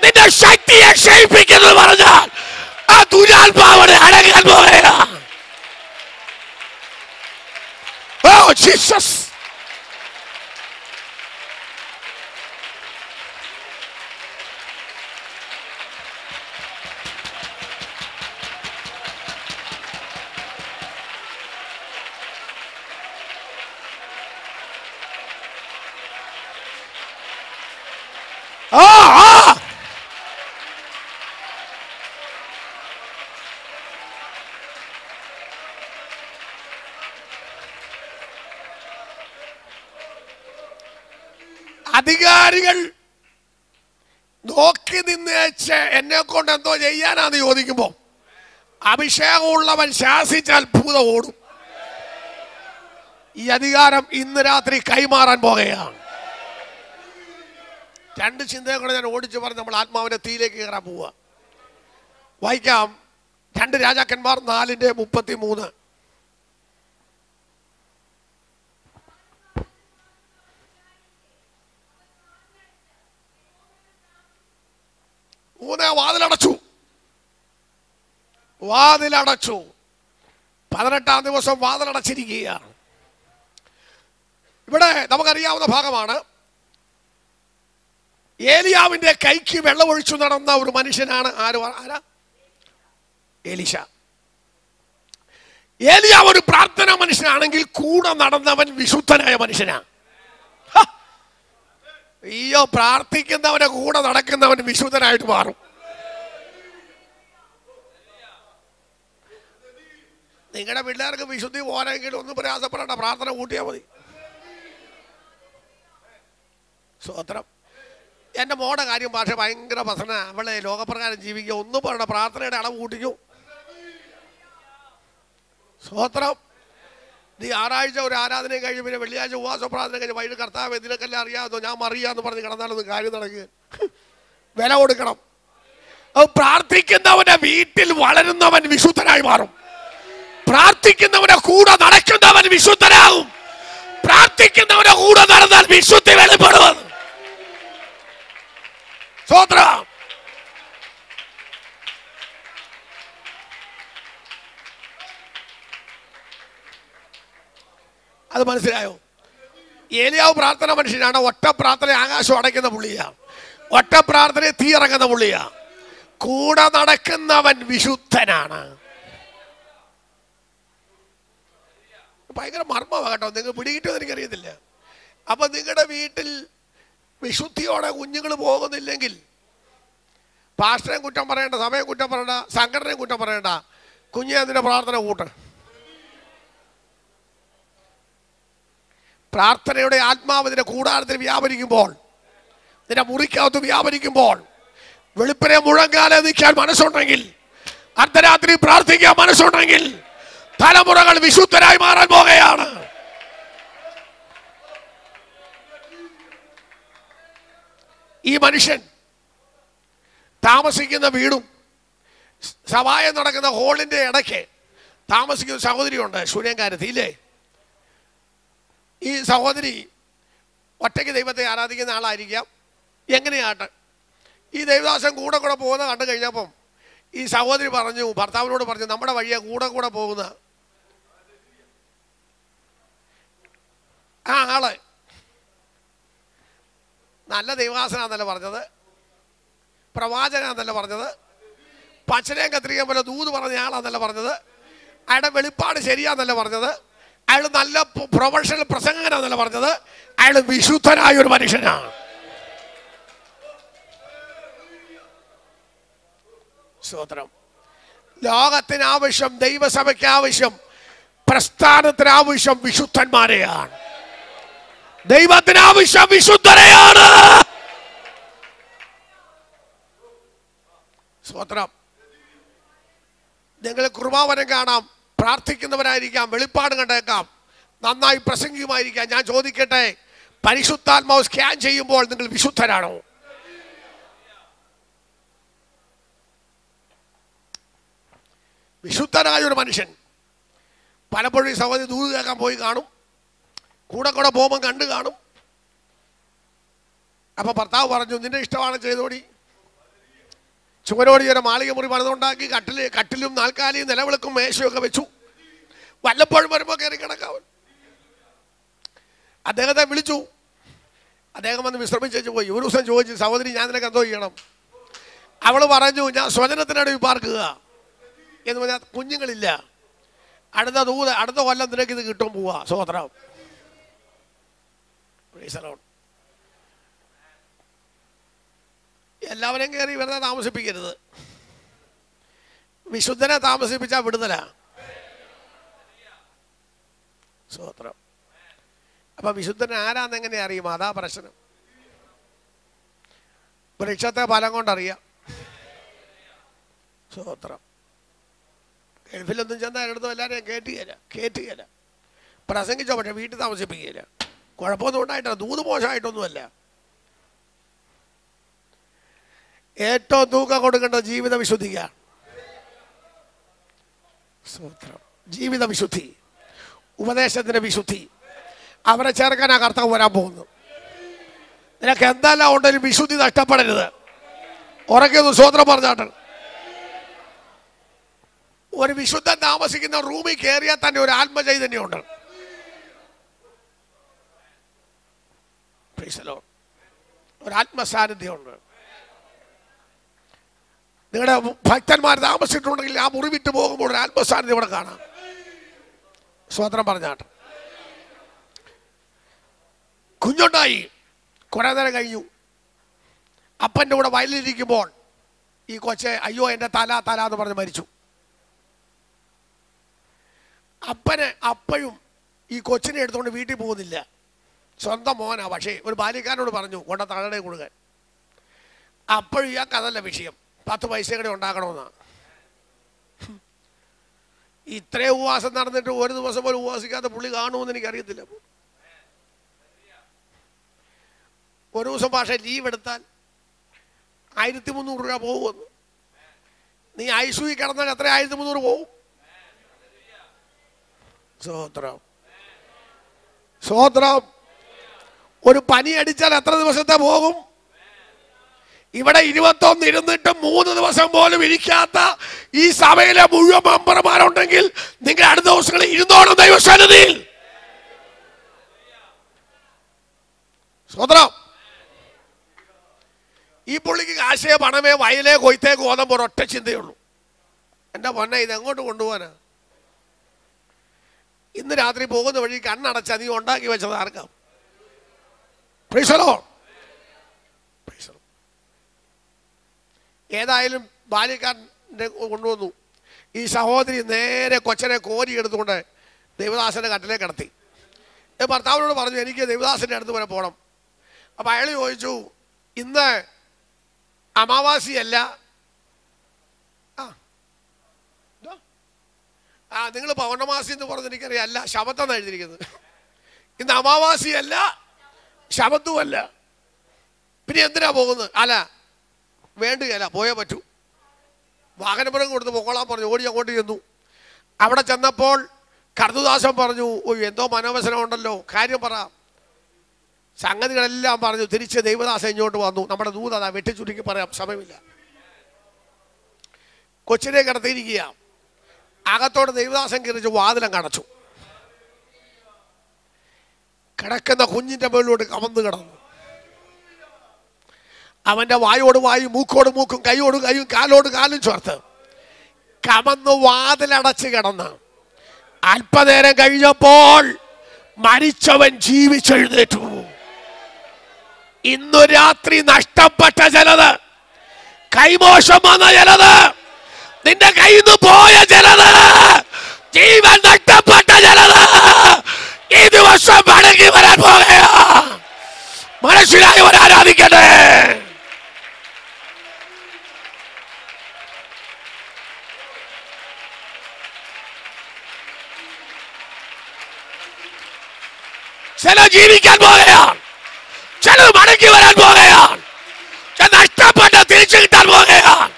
നിന്റെ ശക്തിയെ ക്ഷയിപ്പിക്കുന്നത് പറഞ്ഞാൽ ആ ദുരാത്മാവനെ അടങ്ങാൻ പോവുകയാ. Oh Jesus. അധികാരികൾ നോക്കി നിന്നേച്ച് എന്നെ കൊണ്ട് എന്തോ ചെയ്യാനാന്ന് ചോദിക്കുമ്പോ അഭിഷേകമുള്ളവൻ ശാസിച്ചാൽ ഭൂതം ഓടും. ഈ അധികാരം ഇന്ന് രാത്രി കൈമാറാൻ പോകുകയാണ്. രണ്ട് ചിന്തയെ കൂടെ ഞാൻ ഓടിച്ചു പറഞ്ഞ് നമ്മൾ ആത്മാവിന്റെ തീയിലേക്ക് കയറാൻ പോവുക. വായിക്കാം 2 രാജാക്കന്മാർ 4:33. വാതിലടച്ചു. 18-ാം ദിവസം വാതിലടച്ചിരിക്കുകയാണ്. ഇവിടെ നമുക്കറിയാവുന്ന ഭാഗമാണ്. ഏലിയാവിന്റെ കൈക്ക് വെള്ളമൊഴിച്ചു നടന്ന ഒരു മനുഷ്യനാണ് ആരാ? എലീശ. ഏലിയാവ് ഒരു പ്രാർത്ഥനാ മനുഷ്യനാണെങ്കിൽ കൂടെ നടന്നവൻ വിശുദ്ധനായ മനുഷ്യനാണ്. അയ്യോ, പ്രാർത്ഥിക്കുന്നവന്റെ കൂടെ നടക്കുന്നവൻ വിശുദ്ധനായിട്ട് മാറും. നിങ്ങളുടെ പിള്ളേർക്ക് വിശുദ്ധി പോരെങ്കിൽ ഒന്നും പ്രയാസപ്പെടേണ്ട, പ്രാർത്ഥന കൂട്ടിയാൽ മതി. സ്വത്രം. എൻ്റെ മോടെ കാര്യം ഭാഷ ഭയങ്കര പ്രശ്ന. അവളെ ലോകപ്രകാരം ജീവിക്കുക, ഒന്നും പറയണ്ട, പ്രാർത്ഥനയുടെ അളവ് കൂട്ടിക്കൂ. സ്വത്രം. നീ ഞായറാഴ്ച ഒരു ആരാധന കഴിഞ്ഞ് പിന്നെ വെള്ളിയാഴ്ച ഉപവാസ പ്രാർത്ഥന കഴിഞ്ഞ് വൈകിട്ട് കർത്താവ് ഇതിനൊക്കെല്ലാം അറിയാമോ, ഞാൻ അറിയാമെന്ന് പറഞ്ഞ് കിടന്നാലൊന്നും കാര്യം നടക്കുക. വില കൊടുക്കണം. അത് പ്രാർത്ഥിക്കുന്നവന്റെ വീട്ടിൽ വളരുന്നവൻ വിശുദ്ധനായി മാറും. പ്രാർത്ഥിക്കുന്നവന്റെ കൂടെ നടക്കുന്നവൻ വിശുദ്ധനാകും. പ്രാർത്ഥിക്കുന്നവന്റെ കൂടെ നടന്നാൽ വിശുദ്ധി വെളിപ്പെടും. സ്തോത്രം. അത് മനസ്സിലായോ? ഏലിയാവ് പ്രാർത്ഥന മനുഷ്യനാണ്. ഒറ്റ പ്രാർത്ഥന ആകാശം അടയ്ക്കുന്ന പുള്ളിയാണ്. ഒറ്റ പ്രാർത്ഥന തീ ഇറങ്ങുന്ന പുള്ളിയാണ്. കൂടെ നടക്കുന്നവൻ വിശുദ്ധനാണ്. ഭയങ്കര മർമ്മമാണ് കേട്ടോ. നിങ്ങൾ പിടികിട്ടുമെന്ന് എനിക്കറിയത്തില്ല. അപ്പൊ നിങ്ങളുടെ വീട്ടിൽ വിശുദ്ധിയോടെ കുഞ്ഞുങ്ങൾ പോകുന്നില്ലെങ്കിൽ പാസ്റ്ററേയും കുറ്റം പറയേണ്ട, സഭയും കുറ്റം പറയേണ്ട, സംഘടനയും കുറ്റം പറയേണ്ട. കുഞ്ഞെ അതിന്റെ പ്രാർത്ഥന കൂട്ട്. പ്രാർത്ഥനയുടെ ആത്മാവ് നിന്റെ കൂടാരത്തിൽ വ്യാപരിക്കുമ്പോൾ, നിന്റെ മുറിക്കകത്ത് വ്യാപരിക്കുമ്പോൾ, വെളുപ്പിനെ മുഴങ്കാലെ നിൽക്കാൻ മനസ്സുണ്ടെങ്കിൽ, അർദ്ധരാത്രി പ്രാർത്ഥിക്കാൻ മനസ്സുണ്ടെങ്കിൽ, തലമുറകൾ വിശുദ്ധരായി മാറാൻ പോകുകയാണ്. ഈ മനുഷ്യൻ താമസിക്കുന്ന വീടും സഭായം നടക്കുന്ന ഹോളിൻ്റെ ഇടയ്ക്ക് താമസിക്കുന്ന സഹോദരിയുണ്ട്, ശൂന്യംകാരത്തി ഇല്ലേ. ഈ സഹോദരി ഒറ്റയ്ക്ക് ദൈവത്തെ ആരാധിക്കുന്ന ആളായിരിക്കാം. എങ്ങനെയാട്ടെ ഈ ദേവദാസൻ കൂടെ കൂടെ പോകുന്ന കണ്ടു കഴിഞ്ഞപ്പം ഈ സഹോദരി പറഞ്ഞു, ഭർത്താവിനോട് പറഞ്ഞു, നമ്മുടെ വഴിയെ കൂടെ കൂടെ പോകുന്ന ആ ആള് നല്ല ദൈവദാസനാന്നല്ല പറഞ്ഞത്, പ്രവാചകനാന്നല്ല പറഞ്ഞത്, പച്ചനയും കത്രികയും പോലെ ദൂത് പറഞ്ഞ ആളാന്നല്ല പറഞ്ഞത്, അയാളുടെ വെളിപ്പാട് ശരിയാന്നല്ല പറഞ്ഞത്, അയാൾ നല്ല പ്രൊഫഷണൽ പ്രസംഗകനാന്നല്ല പറഞ്ഞത്, അയാൾ വിശുദ്ധനായ ഒരു മനുഷ്യനാണ്. സ്തോത്രം. ലോകത്തിന് ആവശ്യം, ദൈവസഭയ്ക്ക് ആവശ്യം, പ്രസ്ഥാനത്തിന് ആവശ്യം വിശുദ്ധന്മാരെയാണ്. ദൈവത്തിന് ആവശ്യം വിശുദ്ധരെയാണ്. സ്തോത്രം. നിങ്ങൾ കൃപാവനം കാണാം, പ്രാർത്ഥിക്കുന്നവരായിരിക്കാം, വെളിപ്പാട് കണ്ടേക്കാം, നന്നായി പ്രസംഗിക്കുമായിരിക്കാം. ഞാൻ ചോദിക്കട്ടെ, പരിശുദ്ധാത്മാവ് സ്കാൻ ചെയ്യുമ്പോൾ നിങ്ങൾ വിശുദ്ധരാണോ? വിശുദ്ധനായ ഒരു മനുഷ്യൻ പലപ്പോഴും ഈ സഹോദരി ദൂത് കേൾക്കാൻ പോയി കാണും, കൂടെ കൂടെ പോകുമ്പോൾ കണ്ടു കാണും. അപ്പൊ ഭർത്താവ് പറഞ്ഞു, നിന്റെ ഇഷ്ടമാണ് ചെയ്തോടി. ചുവരോട് ചില മാളിക മുറി പണിതുണ്ടാക്കി, കട്ടിലും നാൽക്കാലിയും നിലവിളക്കും മേശയൊക്കെ വെച്ചു. വല്ലപ്പോഴും വരുമ്പോൾ കയറി കിടക്കാവൻ. അദ്ദേഹത്തെ വിളിച്ചു. അദ്ദേഹം വന്ന് വിശ്രമിച്ചു പോയി. ഒരു ദിവസം ചോദിച്ചു, സഹോദരി ഞാൻ നിനക്ക് എന്തോ ചെയ്യണം? അവള് പറഞ്ഞു, ഞാൻ സ്വജനത്തിനടുത്ത് പാർക്കുക എന്ന് പറഞ്ഞാൽ കുഞ്ഞുങ്ങളില്ല, അടുത്ത കൊല്ലം നിനക്ക് ഇത് കിട്ടും പോവാ. സ്വതന്ത്രം. എല്ലാവരെയും കയറി വെറുതെ താമസിപ്പിക്കരുത്. വിശുദ്ധനെ താമസിപ്പിച്ചാൽ വിടുതല. സ്വതന്ത്രം. അപ്പൊ വിശുദ്ധൻ ആരാന്ന് എങ്ങനെ അറിയും? അതാ പ്രശ്നം. വൃക്ഷത്തെ ഫലം കൊണ്ടറിയാം. സ്വതന്ത്രം. ഗൾഫിലൊന്നും ചെന്നാൽ എടുത്തും എല്ലാവരെയും കേറ്റുകയില്ല. പ്രസംഗിച്ചോ, പക്ഷെ വീട്ടിൽ താമസിപ്പിക്കുകയില്ല. കുഴപ്പമൊന്നും ഉണ്ടായിട്ടില്ല, ദൂത് മോശമായിട്ടൊന്നുമല്ല. ഏറ്റവും തൂക്കം കൊടുക്കേണ്ടത് ജീവിത വിശുദ്ധിക്കാണ്. ജീവിത വിശുദ്ധി, ഉപദേശത്തിന്റെ വിശുദ്ധി, അവരെ ചേർക്കാനാ കർത്താവ് വരാൻ പോകുന്നു. നിനക്ക് എന്തെല്ലാം ഉണ്ടെങ്കിലും വിശുദ്ധി നഷ്ടപ്പെടരുത്. ഉറക്കൊന്ന് സ്വതന്ത്രം പറഞ്ഞാട്ട്. ഒരു വിശുദ്ധൻ താമസിക്കുന്ന റൂമിൽ കയറിയാൽ തന്നെ ഒരു ആത്മചൈതന്യമുണ്ട്. ഒരു ആത്മസാന്നിധ്യമുണ്ട്. നിങ്ങളുടെ ഭക്തന്മാർ താമസിച്ചിട്ടുണ്ടെങ്കിൽ ആ മുറി വിട്ട് പോകുമ്പോൾ ഒരു ആത്മസാന്നിധ്യം ഇവിടെ കാണാം. സ്വതന്ത്രം പറഞ്ഞാട്ട്. കുഞ്ഞുണ്ടായി, കുറെ നേരം കഴിഞ്ഞു. അപ്പൻ്റെ കൂടെ വയലിലിരിക്കുമ്പോൾ ഈ കൊച്ചെ, അയ്യോ എൻ്റെ തല എന്ന് പറഞ്ഞ് മരിച്ചു. അപ്പന് അപ്പോഴും ഈ കൊച്ചിനെ എടുത്തുകൊണ്ട് വീട്ടിൽ പോകുന്നില്ല. സ്വന്തം മോനാ, പക്ഷേ ഒരു ബാല്യക്കാരനോട് പറഞ്ഞു കൊണ്ട തളടെ കൊടുക്കാൻ. അപ്പോഴും ഇയാൾക്ക് അതല്ല വിഷയം, 10 പൈസ കൂടെ ഉണ്ടാക്കണമെന്നാ. ഇത്രയും ഉപവാസം നടന്നിട്ട് ഒരു ദിവസം പോലും ഉപവാസിക്കാത്ത പുള്ളി കാണുമെന്ന് എനിക്കറിയത്തില്ല. ഒരു ദിവസം പക്ഷേ ലീവ് എടുത്താൽ 1300 രൂപ പോകുമെന്ന്. നീ ഐസൂയി കിടന്നാൽ എത്ര 1300 പോകും? സ്വതന്ത്രം. ഒരു പനി അടിച്ചാൽ എത്ര ദിവസത്തെ പോകും? ഇവിടെ 21 ഇരുന്നിട്ടും 3 ദിവസം പോലും ഇരിക്കാത്ത ഈ സഭയിലെ മുഴുവൻ മെമ്പർമാരുണ്ടെങ്കിൽ നിങ്ങൾ അടുത്ത ദിവസങ്ങളിൽ ഇരുന്നോണം ദൈവസന്നിധിയിൽ. സ്വതന്ത്രം. ഈ പുള്ളിക്ക് കാശേ പണമേ വയലേ കൊയ്ത്തേ ഗോതമ്പ് ഒരൊറ്റ ചിന്തയുള്ളൂ. എൻ്റെ പൊന്നെ, ഇതെങ്ങോട്ട് കൊണ്ടുപോകാനാ? ഇന്ന് രാത്രി പോകുന്ന വഴി കണ്ണടച്ച നീ ഉണ്ടാക്കി വെച്ചത് ആർക്കാം? ഏതായാലും ബാല്യക്കാരൻ്റെ കൊണ്ടുവന്നു. ഈ സഹോദരി നേരെ കൊച്ചനെ കോരി എടുത്തുകൊണ്ട് ദേവദാസന്റെ കട്ടിലേക്ക് കിടത്തി. ഭർത്താവിനോട് പറഞ്ഞു, എനിക്ക് ദേവദാസന്റെ അടുത്ത് വരെ പോകണം. അപ്പം അയാൾ ചോദിച്ചു, ഇന്ന് അമാവാസിയല്ല. നിങ്ങൾ പൗർണമാസി എന്ന് പറഞ്ഞ് എനിക്കറിയാം. അല്ല, ശബത്തെന്നാണ് എഴുതിയിരിക്കുന്നത്. ഇന്ന് അമാവാസിയല്ല, ശബത്തുമല്ല. പിന്നെ എന്തിനാ പോകുന്നത്? അല്ല വേണ്ടുകയല്ല, പോയേ പറ്റൂ. വാഹനപുരം കൊടുത്ത് പൊക്കോളാൻ പറഞ്ഞു. ഓടി അങ്ങോട്ട് ചെന്നു. അവിടെ ചെന്നപ്പോൾ കർത്തുദാസൻ പറഞ്ഞു, ഓ എന്തോ മനോവസനം ഉണ്ടല്ലോ, കാര്യം പറ. സംഗതികളെല്ലാം പറഞ്ഞു. തിരിച്ച് ദൈവദാസൻ ഇങ്ങോട്ട് വന്നു. നമ്മുടെ ദൂത അതാ, വെട്ടിച്ചുരുക്കി പറയാം, സമയമില്ല. കൊച്ചിനെ കിടത്തിയിരിക്കുക. അകത്തോട് ദൈവദാസൻ കയറിച്ച് വാതിലം കടച്ചു. കിടക്കുന്ന കുഞ്ഞിന്റെ മുകളിലോട്ട് കമന്ന് കിടന്നു. അവന്റെ വായോട് വായും, മൂക്കോട് മൂക്കും, കൈയോട് കൈയും, കാലോട് കാലും ചേർത്ത് കമന്ന് വാതിലടച്ച് കിടന്ന് അല്പനേരം കഴിഞ്ഞപ്പോൾ മരിച്ചവൻ ജീവിച്ചെഴുന്നേറ്റു. ഇന്നു രാത്രി നഷ്ടപ്പെട്ട ചിലത്, കൈമോശം വന്ന ചിലത്, നിന്റെ കയ്യിൽ നിന്ന് പോയ ചിലത്, ജീവൻ നഷ്ടപ്പെട്ട ചിലത് ഈ ദിവസം മടങ്ങി വരാൻ പോകുകയാ. മനസ്സിലായവർ ആരാധിക്കട്ടെ. ചില ജീവിക്കാൻ പോകുകയാണ്, ചിലത് മടങ്ങി വരാൻ പോകുകയാണ്, ചില നഷ്ടപ്പെട്ട തിരിച്ചു കിട്ടാൻ പോകുകയാണ്.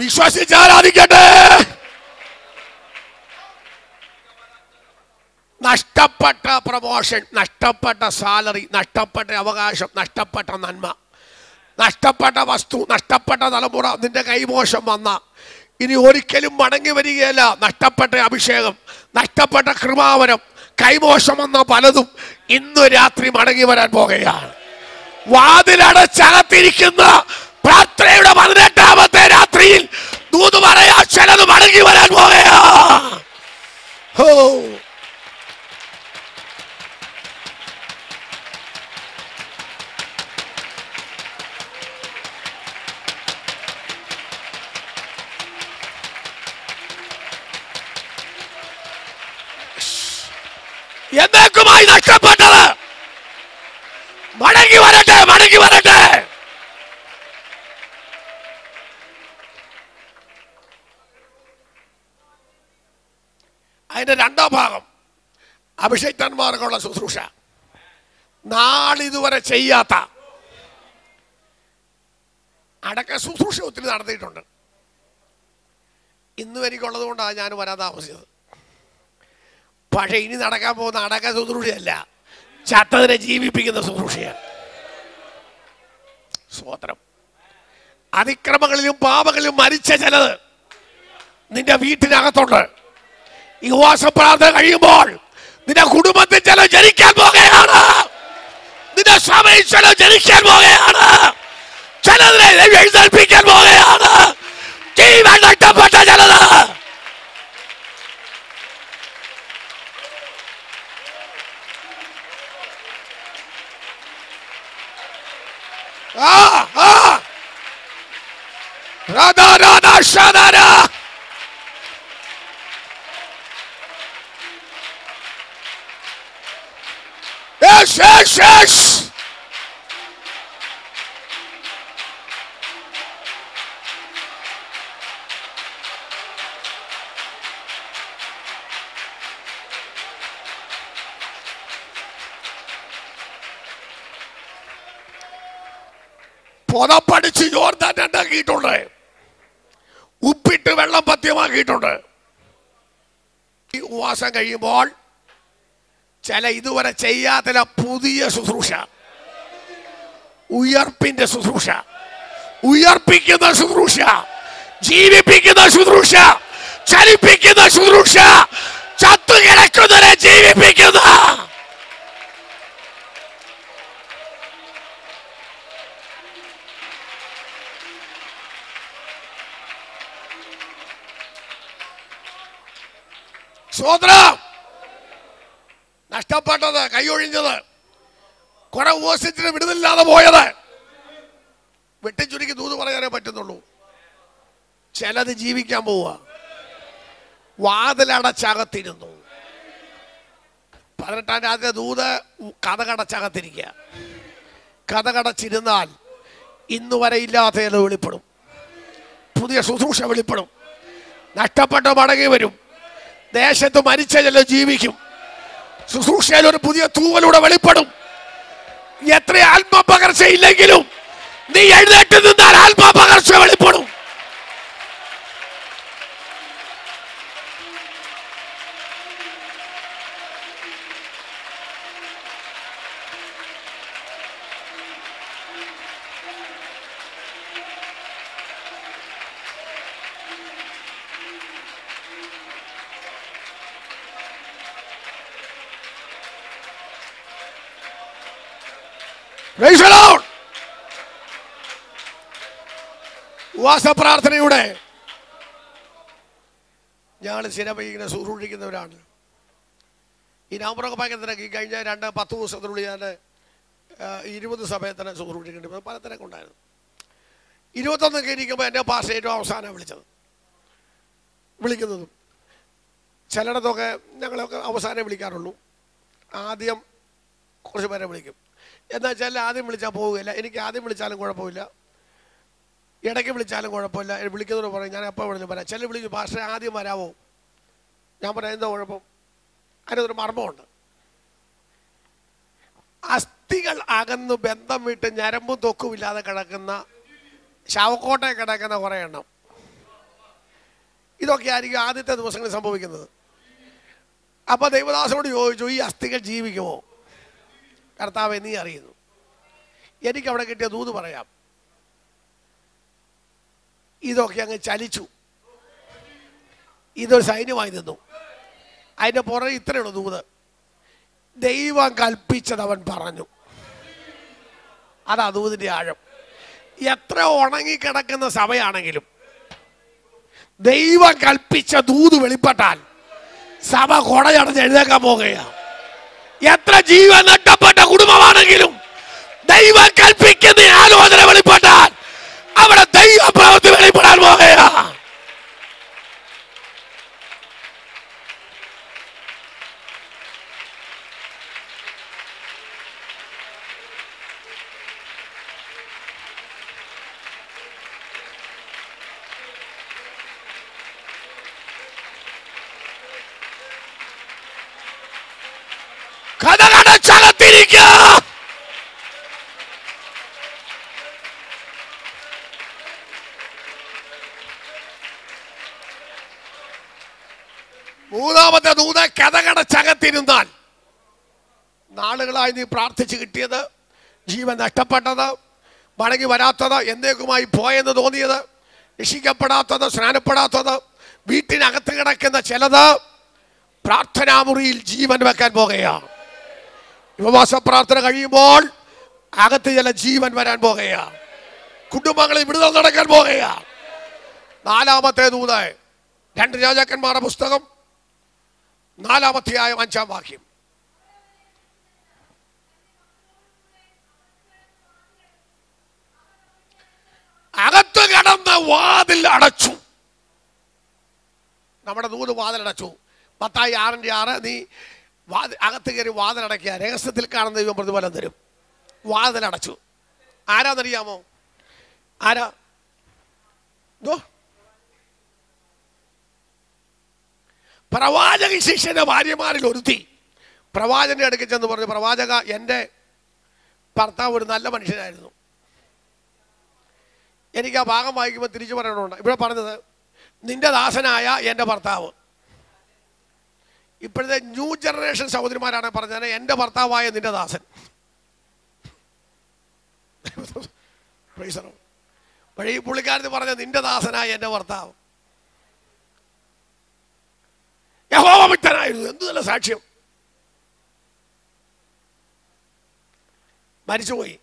വിശ്വസിച്ച് ആരാധിക്കട്ടെ. നഷ്ടപ്പെട്ട പ്രമോഷൻ, നഷ്ടപ്പെട്ട സാലറി, നഷ്ടപ്പെട്ട അവകാശം, നഷ്ടപ്പെട്ട നന്മ, നഷ്ടപ്പെട്ട വസ്തു, നഷ്ടപ്പെട്ട തലമുറ, നിന്റെ കൈമോശം വന്ന ഇനി ഒരിക്കലും മടങ്ങി വരികയല്ല. നഷ്ടപ്പെട്ട അഭിഷേകം, നഷ്ടപ്പെട്ട കൃപാവരം, കൈമോശം വന്ന പലതും ഇന്ന് രാത്രി മടങ്ങി വരാൻ പോകുകയാണ്. വാതിലടച്ചകത്തിരിക്കുന്ന പ്രാർത്ഥനയുടെ 18ാമത്തെ രാത്രിയിൽ ദൂത് പറയാ, ചിലത് മടങ്ങി വരാൻ പോകുകയാ. എന്നേക്കുമായി നഷ്ടപ്പെട്ടത് മടങ്ങി വരട്ടെ, മടങ്ങി വരട്ടെ. അതിന്റെ രണ്ടാം ഭാഗം അഭിഷേക്തന്മാർക്കുള്ള ശുശ്രൂഷ. നാളിതുവരെ ചെയ്യാത്ത അടക്ക ശുശ്രൂഷ ഒത്തിരി നടത്തിയിട്ടുണ്ട്. ഇന്നും എനിക്കുള്ളത് കൊണ്ടാണ് ഞാൻ വരാൻ താമസിച്ചത്. പക്ഷെ ഇനി നടക്കാൻ പോകുന്ന അടക്ക ശുശ്രൂഷയല്ല, ചത്തതിനെ ജീവിപ്പിക്കുന്ന ശുശ്രൂഷയാണ്. സ്തോത്രം. അതിക്രമങ്ങളിലും പാപങ്ങളിലും മരിച്ച ചിലത് നിന്റെ വീട്ടിനകത്തുണ്ട്. ഈ ഉപവാസ പ്രാർത്ഥന കഴിയുമ്പോൾ നിന്റെ കുടുംബത്തിൽ ചില ജനിക്കാൻ പോകുകയാണ്, നിന്റെ സഭയിൽ ചില ജനിക്കാൻ പോകുകയാണ്, ചിലതിനെ എഴുന്നേൽപ്പിക്കാൻ പോകുകയാണ്. ജീവൻ നഷ്ടപ്പെട്ട ചിലത് Yes, yes, yes. പുതപ്പടിച്ച് യോർദാൻ ഉണ്ടാക്കിയിട്ടുണ്ട്, ഉപ്പിട്ട് വെള്ളം പഥ്യമാക്കിയിട്ടുണ്ട്. ഈ ഉപവാസം കഴിയുമ്പോൾ ചില ഇതുവരെ ചെയ്യാത്ത പുതിയ ശുശ്രൂഷ, ഉയർപ്പിന്റെ ശുശ്രൂഷ, ഉയർപ്പിക്കുന്ന ശുശ്രൂഷ, ജീവിപ്പിക്കുന്ന ശുശ്രൂഷ, ചലിപ്പിക്കുന്ന ശുശ്രൂഷ, ചത്തുകിടക്കുന്നതിനെ ജീവിപ്പിക്കുന്ന സ്വതന്ത്രം. നഷ്ടപ്പെട്ടത്, കൈയൊഴിഞ്ഞത്, കുറെ ഉപവസിച്ചിട്ട് വിടുതലില്ലാതെ പോയത്, വെട്ടിച്ചുരുക്കി ദൂത് പറയാനേ പറ്റുന്നുള്ളൂ. ചിലത് ജീവിക്കാൻ പോവുക. വാതിലടച്ചകത്തിരുന്നു. 18ാം രാത്രി ദൂത് കഥകടച്ചകത്തിരിക്കുക. കഥകടച്ചിരുന്നാൽ ഇന്ന് വരെ ഇല്ലാത്ത ചിലത് വെളിപ്പെടും. പുതിയ ശുശ്രൂഷ വെളിപ്പെടും. നഷ്ടപ്പെട്ട മടങ്ങി വരും. ദേശത്ത് മരിച്ച ചിലർ ജീവിക്കും. ശുശ്രൂഷയിൽ ഒരു പുതിയ തൂവലൂടെ വെളിപ്പെടും. എത്ര ആത്മപകർച്ച ഇല്ലെങ്കിലും നീ എഴുന്നേറ്റ് നിന്നാൽ ആത്മപകർച്ച വെളിപ്പെടും. Praise the Lord. ഉപവാസ പ്രാർത്ഥനയുടെ ഞങ്ങൾ സ്ഥിരം ഇങ്ങനെ ശുശ്രൂഷിക്കുന്നവരാണ്. ഈ നവംബറൊക്കെ ഭയങ്കര കഴിഞ്ഞ 10 ദിവസത്തിനുള്ളിൽ ഞാൻ 20 സമയത്തിന് ശുശ്രൂഷിക്കേണ്ടി പലതരൊക്കെ ഉണ്ടായിരുന്നു. 21 ഇരിക്കുമ്പോൾ എൻ്റെ പാസ്റ്റർ ഏറ്റവും അവസാനം വിളിക്കുന്നതും ചിലയിടത്തൊക്കെ ഞങ്ങളൊക്കെ അവസാനം വിളിക്കാറുള്ളൂ. ആദ്യം കുറച്ച് പേരെ വിളിക്കും. എന്നാൽ വെച്ചാൽ ആദ്യം വിളിച്ചാൽ പോവുകയില്ല. എനിക്ക് ആദ്യം വിളിച്ചാലും കുഴപ്പമില്ല, ഇടയ്ക്ക് വിളിച്ചാലും കുഴപ്പമില്ല. വിളിക്കുന്നവർ പറയും ഞാൻ എപ്പോൾ വിളിച്ചു പറയാം. ചില വിളിക്കും പാസ്റ്റർ ആദ്യം വരാമോ? ഞാൻ പറയാം എന്താ കുഴപ്പം? അതിനൊരു മർമ്മമുണ്ട്. അസ്ഥികൾ അകന്ന് ബന്ധം വിട്ട് ഞരമ്പും തൊക്കുമില്ലാതെ കിടക്കുന്ന ശവക്കോട്ടയിൽ കിടക്കുന്ന കുറേ എണ്ണം. ഇതൊക്കെ ആയിരിക്കും ആദ്യത്തെ ദിവസങ്ങളിൽ സംഭവിക്കുന്നത്. അപ്പോൾ ദൈവദാസനോട് ചോദിച്ചു, ഈ അസ്ഥികൾ ജീവിക്കുമോ? കർത്താവേ നീ അറിയുന്നു. എനിക്കവിടെ കിട്ടിയ ദൂത് പറയാം. ഇതൊക്കെ അങ്ങ് ചലിച്ചു. ഇതൊരു സൈന്യമായി നിന്നു. അതിൻ്റെ പുറകെ ഇത്രയുള്ള ദൂത്. ദൈവം കൽപ്പിച്ചത് അവൻ പറഞ്ഞു. അതാ ദൂതിൻ്റെ ആഴം. എത്ര ഉണങ്ങിക്കിടക്കുന്ന സഭയാണെങ്കിലും ദൈവം കൽപ്പിച്ച ദൂത് വെളിപ്പെട്ടാൽ സഭ കൊടയടഞ്ഞ് എഴുന്നേക്കാൻ പോകുകയാണ്. എത്ര ജീവൻ നഷ്ടപ്പെട്ട കുടുംബമാണെങ്കിലും ദൈവം കൽപ്പിക്കുന്ന ആലോചന വെളിപ്പെട്ടാൽ അവിടെ ദൈവ പ്രവൃത്തി വെളിപ്പെടാൻ പോകുകയാണ്. കഥകടച്ചകത്തിരിക്കുക. മൂന്നാമത്തെ ദൂത് കഥകടച്ചകത്തിരുന്നാൽ നാളുകളായി നീ പ്രാർത്ഥിച്ച് കിട്ടിയത്, ജീവൻ നഷ്ടപ്പെട്ടത്, മടങ്ങി വരാത്തത്, എന്നേക്കുമായി പോയെന്ന് തോന്നിയത്, രക്ഷിക്കപ്പെടാത്തത്, സ്നാനപ്പെടാത്തത്, വീട്ടിനകത്ത് കിടക്കുന്ന ചിലത് പ്രാർത്ഥനാമുറിയിൽ ജീവൻ വെക്കാൻ പോകുകയാണ്. ഉപവാസ പ്രാർത്ഥന കഴിയുമ്പോൾ അകത്ത് ചില ജീവൻ വരാൻ പോകുകയാണ്. കുടുംബങ്ങളിൽ വിടുതൽ നടക്കാൻ പോകുകയാണ്. നാലാമത്തെ ദൂത് 2 രാജാക്കന്മാരുടെ പുസ്തകം 4-ാം അധ്യായം 5-ാം വാക്യം. അകത്ത് കടന്ന് വാതിൽ അടച്ചു. നമ്മുടെ ദൂത് വാതിലടച്ചു. മത്തായി 6:6 നീ അകത്ത് കയറി വാതിലടയ്ക്കുക, രഹസ്യത്തിൽ കാണുന്ന ദൈവം പ്രതിഫലം തരും. വാതിലടച്ചു. ആരാന്നറിയാമോ? ആരാ? പ്രവാചക ശിഷ്യന്റെ ഭാര്യമാരിൽ ഒരുത്തി പ്രവാചകന്റെ അടുക്കൽ ചെന്ന് പറഞ്ഞു, പ്രവാചക, എൻ്റെ ഭർത്താവ് ഒരു നല്ല മനുഷ്യനായിരുന്നു. എനിക്ക് ആ ഭാഗം വായിക്കുമ്പോൾ തിരിച്ചു പറയണമുണ്ട്. ഇവിടെ പറഞ്ഞത് നിന്റെ ദാസനായ എൻ്റെ ഭർത്താവ്. ഇപ്പോഴത്തെ ന്യൂ ജനറേഷൻ സഹോദരിമാരാണ് പറഞ്ഞത് എൻ്റെ ഭർത്താവായ നിന്റെ ദാസൻ. പക്ഷേ ഈ പുള്ളിക്കാരത്ത് പറഞ്ഞ നിന്റെ ദാസനായ എൻ്റെ ഭർത്താവ്. യഹോവ ഭക്തനായിരുന്നു. എന്ത് നല്ല സാക്ഷ്യം. മരിച്ചുപോയി.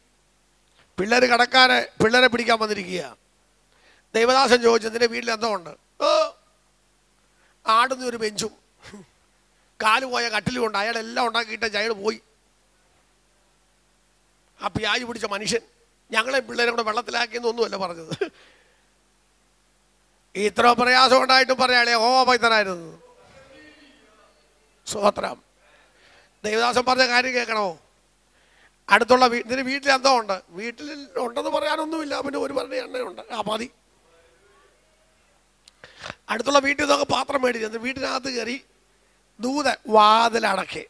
പിള്ളേരെ പിടിക്കാൻ വന്നിരിക്കുക. ദൈവദാസൻ ചോദിച്ചു, നിന്റെ വീട്ടിൽ എന്തോ ഉണ്ട്? ആടുന്ന ഒരു ബെഞ്ചും കാലുപോയ കട്ടിലും ഉണ്ട്. അയാളെല്ലാം ഉണ്ടാക്കിയിട്ട് അയാൾ പോയി. ആ പ്യാജ് പിടിച്ച മനുഷ്യൻ ഞങ്ങളെ പിള്ളേരെ കൂടെ വെള്ളത്തിലാക്കിയെന്നൊന്നുമല്ല പറഞ്ഞത്. ഇത്ര പ്രയാസം ഉണ്ടായിട്ടും പറയാളെ ഹോമഭക്തനായിരുന്നു. സ്വോത്രം. ദൈവദാസൻ പറഞ്ഞ കാര്യം കേൾക്കണോ? അടുത്തുള്ള ഇതിന് വീട്ടിൽ എന്തോ ഉണ്ട്, വീട്ടിൽ ഉണ്ടെന്ന് പറയാനൊന്നുമില്ല, പിന്നെ ഒരു പറഞ്ഞ എണ്ണയുണ്ട്, ആ മതി. അടുത്തുള്ള വീട്ടിൽ നിന്നൊക്കെ പാത്രം മേടിച്ചു വീട്ടിനകത്ത് കയറി ദൂതൻ വാതിലടക്കി.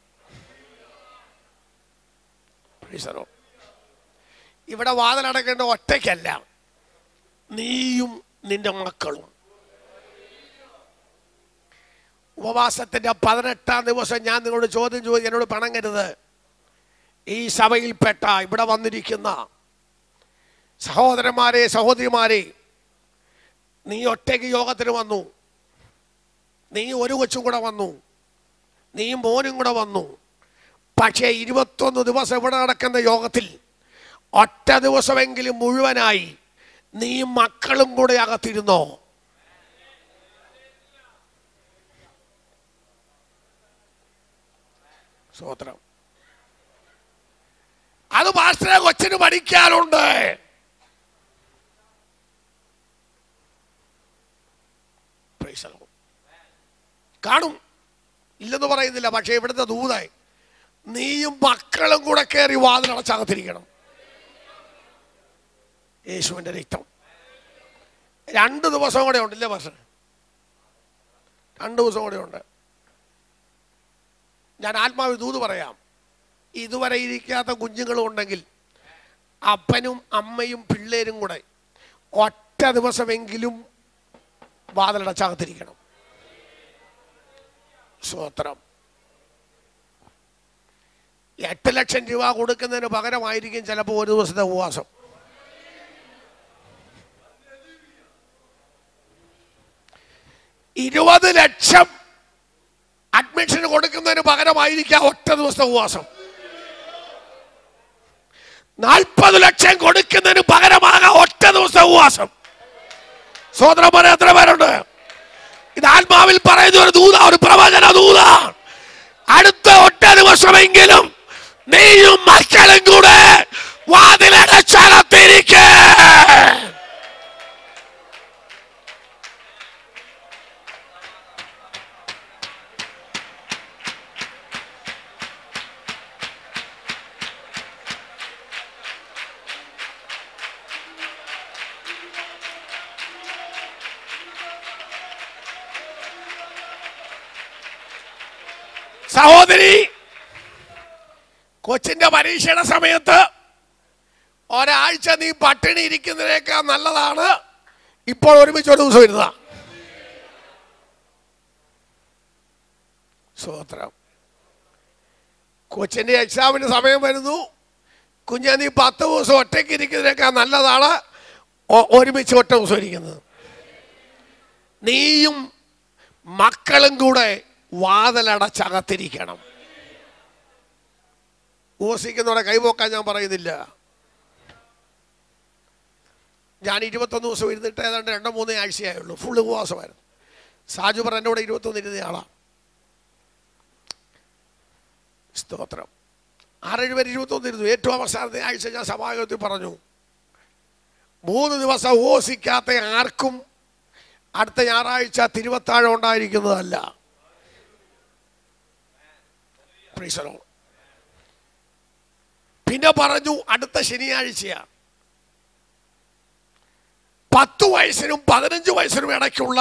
ഇവിടെ വാതിലടക്കേണ്ട ഒറ്റയ്ക്കല്ല, നീയും നിന്റെ മക്കളും. ഉപവാസത്തിന്റെ 18-ാം ദിവസം ഞാൻ നിങ്ങളോട് ചോദ്യം ചോദിച്ചു, എന്നോട് പിണങ്ങരുത്. ഈ സഭയിൽപ്പെട്ട ഇവിടെ വന്നിരിക്കുന്ന സഹോദരന്മാരെ സഹോദരിമാരെ, നീ ഒറ്റയ്ക്ക് യോഗത്തിന് വന്നു, നീ ഒരു കൊച്ചും കൂടെ വന്നു, നീ മോനും കൂടെ വന്നു. പക്ഷേ 21 ദിവസം ഇവിടെ നടക്കുന്ന യോഗത്തിൽ ഒറ്റ ദിവസമെങ്കിലും മുഴുവനായി നീ മക്കളും കൂടെ അകത്തിരുന്നോ? സ്തോത്രം. അത് പാസ്റ്ററെ കൊച്ചിന് പഠിക്കാനുണ്ട്. കാണും, ഇല്ലെന്ന് പറയുന്നില്ല. പക്ഷെ ഇവിടുത്തെ ദൂതായി നീയും മക്കളും കൂടെ കയറി വാതിലടച്ചകത്തിരിക്കണം. യേശുവിന്റെ രക്തം 2 ദിവസം കൂടെ ഉണ്ടല്ലേ പക്ഷേ, 2 ദിവസം കൂടെ ഉണ്ട്. ഞാൻ ആത്മാവിൽ ദൂത് പറയാം, ഇതുവരെ ഇരിക്കാത്ത കുഞ്ഞുങ്ങളും ഉണ്ടെങ്കിൽ അപ്പനും അമ്മയും പിള്ളേരും കൂടെ ഒറ്റ ദിവസമെങ്കിലും വാതിലടച്ചകത്തിരിക്കണം. സ്തോത്രം. 8 ലക്ഷം രൂപ കൊടുക്കുന്നതിന് പകരമായിരിക്കും ചിലപ്പോൾ ഒരു ദിവസത്തെ ഉപവാസം. $20 ലക്ഷം അഡ്മിഷൻ കൊടുക്കുന്നതിന് പകരമായിരിക്കാം ഒറ്റ ദിവസത്തെ ഉപവാസം. 40 ലക്ഷം കൊടുക്കുന്നതിന് പകരമാകാം ഒറ്റ ദിവസത്തെ ഉപവാസം. സ്വതന്ത്രം പറയാൻ എത്ര പേരുണ്ട്? ഇത് ആത്മാവിൽ പറയുന്ന ഒരു ദൂത, ഒരു പ്രവചന ദൂത. അടുത്ത ഒറ്റ ദിവസമെങ്കിലും നീയും മക്കളും കൂടെ വാതിലടച്ചകത്തിരിക്കേ. സഹോദരി, കൊച്ചിന്റെ പരീക്ഷയുടെ സമയത്ത് ഒരാഴ്ച നീ പട്ടിണി ഇരിക്കുന്നതിനേക്കാൾ നല്ലതാണ് ഇപ്പോൾ ഒരുമിച്ച് ഒരു ദിവസം ഇരുന്ന. സ്തോത്രം. കൊച്ചിന്റെ എക്സാമിന് സമയം വരുന്നു, കുഞ്ഞാ നീ 10 ദിവസം ഒറ്റയ്ക്ക് ഇരിക്കുന്നതിനേക്കാൾ നല്ലതാണ് ഒരുമിച്ച് ഒറ്റ ദിവസം ഇരിക്കുന്നത്. നീയും മക്കളും കൂടെ വാതിലടച്ചകത്തിരിക്കണം. ഉപവസിക്കുന്നവരെ കൈപോക്കാൻ ഞാൻ പറയുന്നില്ല. ഞാൻ 21 ദിവസം ഇരുന്നിട്ട് ഏതാണ്ട് 2-3 ആഴ്ചയായുള്ളൂ. ഫുൾ ഉപവാസമായിരുന്നു. സാജുബർ എൻ്റെ കൂടെ 21 ഇരുന്ന ആളാണ്. സ്തോത്രം. 6-7 പേര് 21 ഇരുന്നു. ഏറ്റവും അവസാനത്തെ ആഴ്ച ഞാൻ സമാഗമത്തിൽ പറഞ്ഞു, 3 ദിവസം ഉപവസിക്കാത്ത ആർക്കും അടുത്ത ഞായറാഴ്ച തിരുവത്താഴം ഉണ്ടായിരിക്കുന്നതല്ല. പിന്നെ പറഞ്ഞു അടുത്ത ശനിയാഴ്ചയാണ്. 10 വയസ്സിനും 15 വയസ്സിനും ഇടയ്ക്കുള്ള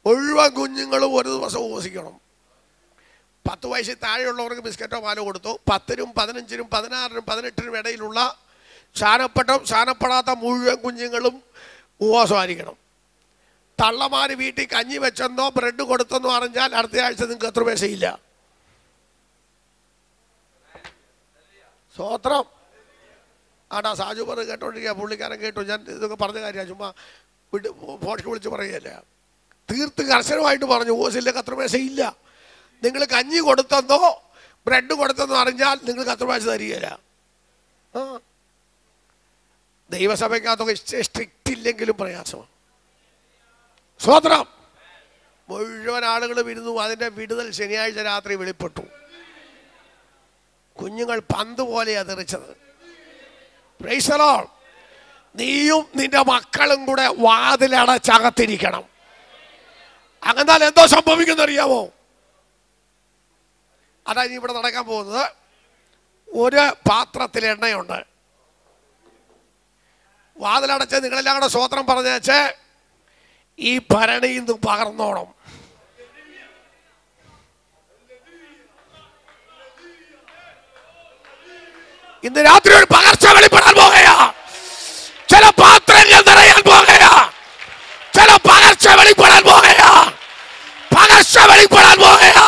മുഴുവൻ കുഞ്ഞുങ്ങളും ഒരു ദിവസം ഉപവസിക്കണം. 10 വയസ്സിൽ താഴെയുള്ളവർക്ക് ബിസ്ക്കറ്റോ പാലോ കൊടുത്തു. 10-നും 15-നും 16-നും 18-നും ഇടയിലുള്ള സ്ഥാനപ്പെടാത്ത മുഴുവൻ കുഞ്ഞുങ്ങളും ഉപവാസമായിരിക്കണം. തള്ളമാര് വീട്ടിൽ കഞ്ഞി വെച്ചെന്നോ ബ്രെഡ് കൊടുത്തെന്നോ അറിഞ്ഞാൽ അടുത്ത ആഴ്ച നിങ്ങൾക്ക് എത്ര പൈസയില്ല. സ്വോത്രം. ആടാ സാജുബർ കേട്ടോണ്ടിരിക്കുക, പുള്ളിക്കാരൻ കേട്ടു. ഞാൻ ഇതൊക്കെ പറഞ്ഞ കാര്യമാണ്, ചുമ്മാ ഫോണിൽ വിളിച്ച് പറയുകയല്ല. തീർത്ത് കർശനമായിട്ട് പറഞ്ഞു, ഓസിലേക്ക് അത്ര പൈസയില്ല. നിങ്ങൾ കഞ്ഞി കൊടുത്തെന്നോ ബ്രെഡ് കൊടുത്തെന്നോ അറിഞ്ഞാൽ നിങ്ങൾക്ക് അത്ര പൈസ തരികയില്ല. ദൈവസഭയ്ക്കകത്തൊക്കെ സ്ട്രിക്റ്റ് ഇല്ലെങ്കിലും പ്രയാസമാണ്. സ്വോത്രം. മുഴുവൻ ആളുകൾ ഇരുന്നു. അതിൻ്റെ വിടുതൽ ശനിയാഴ്ച രാത്രി വെളിപ്പെട്ടു. കുഞ്ഞുങ്ങൾ പന്ത് പോലെയാണ് തെറിച്ചത്. Price the Lord. നീയും നിന്റെ മക്കളും കൂടെ വാതിലടച്ചകത്തിരിക്കണം. അങ്ങന്നാൽ എന്തോ സംഭവിക്കുന്ന അറിയാമോ? അതാ ഇനി ഇവിടെ നടക്കാൻ പോകുന്നത്. ഒരു പാത്രത്തിൽ എണ്ണയുണ്ട്. വാതിലടച്ച് നിങ്ങളെല്ലാം കൂടെ സ്തോത്രം പറഞ്ഞേച്ച് ഈ ഭരണിയിൽ നിന്ന് പകർന്നോണം. ഇന്ന് രാത്രി ഒരു പകർച്ച വെളിപ്പെടാൻ പോകുകയാ. ചില പാത്രങ്ങൾ നിറയാൻ പോകുകയാ. ചില പകർച്ച വെളിപ്പെടാൻ പോകുകയാ. പകർച്ച വെളിപ്പെടാൻ പോകുകയാ.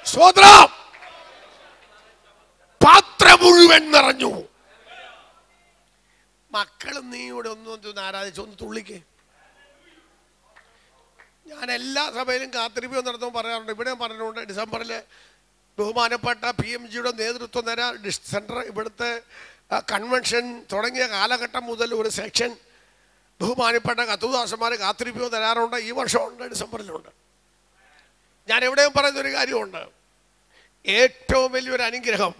സ്വതന്ത്രം പാത്രം മുഴുവൻ നിറഞ്ഞു. മക്കളും നീ ഇവിടെ ഒന്നും ആരാധിച്ചു ഒന്ന് തുള്ളിക്ക്. ഞാൻ എല്ലാ സഭയിലും കാത്തിരിപ്പ് നടത്തുമ്പോൾ പറയാറുണ്ട്, ഇവിടെ പറഞ്ഞിട്ടുണ്ട്. ഡിസംബറിൽ ബഹുമാനപ്പെട്ട PMGയുടെ നേതൃത്വം തരാൻ സെൻട്രൽ ഇവിടുത്തെ കൺവെൻഷൻ തുടങ്ങിയ കാലഘട്ടം മുതൽ ഒരു സെക്ഷൻ ബഹുമാനപ്പെട്ട കത്തുദാസന്മാർ കാത്തിരിപ്പ് തരാറുണ്ട്. ഈ വർഷമുണ്ട്, ഡിസംബറിലുണ്ട്. ഞാൻ എവിടെയും പറയുന്നൊരു കാര്യമുണ്ട്, ഏറ്റവും വലിയൊരു അനുഗ്രഹം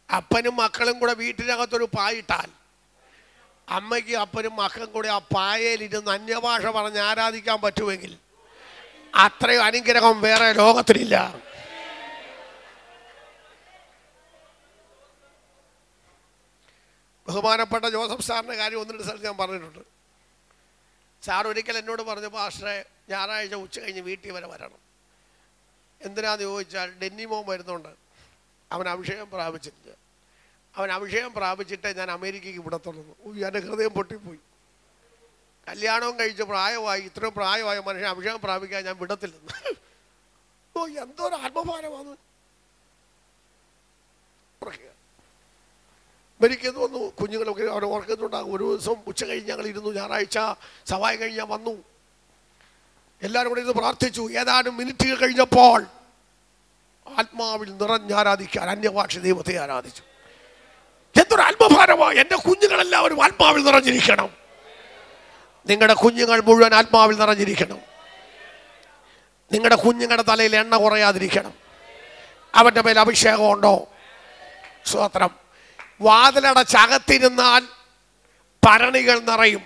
അപ്പനും മക്കളും കൂടെ വീട്ടിനകത്തൊരു പായിട്ടാൽ അമ്മയ്ക്ക് അപ്പനും മക്കളും കൂടെ ആ പായയിലിരുന്ന് അന്യഭാഷ പറഞ്ഞ് ആരാധിക്കാൻ പറ്റുമെങ്കിൽ അത്രയും അനുഗ്രഹം വേറെ ലോകത്തിലില്ല. ബഹുമാനപ്പെട്ട ജോസഫ് സാറിൻ്റെ കാര്യം ഒന്ന് രണ്ട് സ്ഥലത്ത് ഞാൻ പറഞ്ഞിട്ടുണ്ട്. സാർ ഒരിക്കൽ എന്നോട് പറഞ്ഞു, പാസ്റ്ററെ ഞായറാഴ്ച ഉച്ച കഴിഞ്ഞ് വീട്ടിൽ വരെ വരണം. എന്തിനാന്ന് ചോദിച്ചാൽ ഡെന്നിമോൻ വരുന്നുണ്ട്, അവൻ അഭിഷേകം പ്രാപിച്ചിട്ടില്ല. അവൻ അഭിഷേകം പ്രാപിച്ചിട്ട് ഞാൻ അമേരിക്കയ്ക്ക് വിടത്തുള്ളൂ. എൻ്റെ ഹൃദയം പൊട്ടിപ്പോയി. കല്യാണവും കഴിച്ച് പ്രായമായി, ഇത്രയും പ്രായമായ മനുഷ്യൻ അഭിഷേകം പ്രാപിക്കാൻ ഞാൻ വിടത്തില്ലെന്ന്. ഓ, എന്തോരം ആത്മഭാരമാണ്. മരിക്കുന്നു വന്നു. കുഞ്ഞുങ്ങളൊക്കെ അവർ ഓർക്കുന്നുണ്ടാകും. ഒരു ദിവസം ഉച്ച കഴിഞ്ഞ് ഞങ്ങൾ ഇരുന്നു, ഞായറാഴ്ച സവായി കഴിഞ്ഞ് ഞാൻ വന്നു. എല്ലാവരും കൂടെ ഇരുന്ന് പ്രാർത്ഥിച്ചു. ഏതാനും മിനിറ്റുകൾ കഴിഞ്ഞപ്പോൾ ആത്മാവിൽ നിറഞ്ഞാരാധിക്കാൻ അന്യഭാഷ ദൈവത്തെ ആരാധിച്ചു. എന്തൊരു ആത്മഭാരമാണ്. എൻ്റെ കുഞ്ഞുങ്ങളെല്ലാവരും ആത്മാവിൽ നിറഞ്ഞിരിക്കണം. നിങ്ങളുടെ കുഞ്ഞുങ്ങൾ മുഴുവൻ ആത്മാവിൽ നിറഞ്ഞിരിക്കണം. നിങ്ങളുടെ കുഞ്ഞുങ്ങളുടെ തലയിൽ എണ്ണ കുറയാതിരിക്കണം. അവൻ്റെ മേൽ അഭിഷേകമുണ്ടോ? സ്തോത്രം. വാതിലടച്ചകത്തിരുന്നാൽ ഭരണികൾ നിറയും.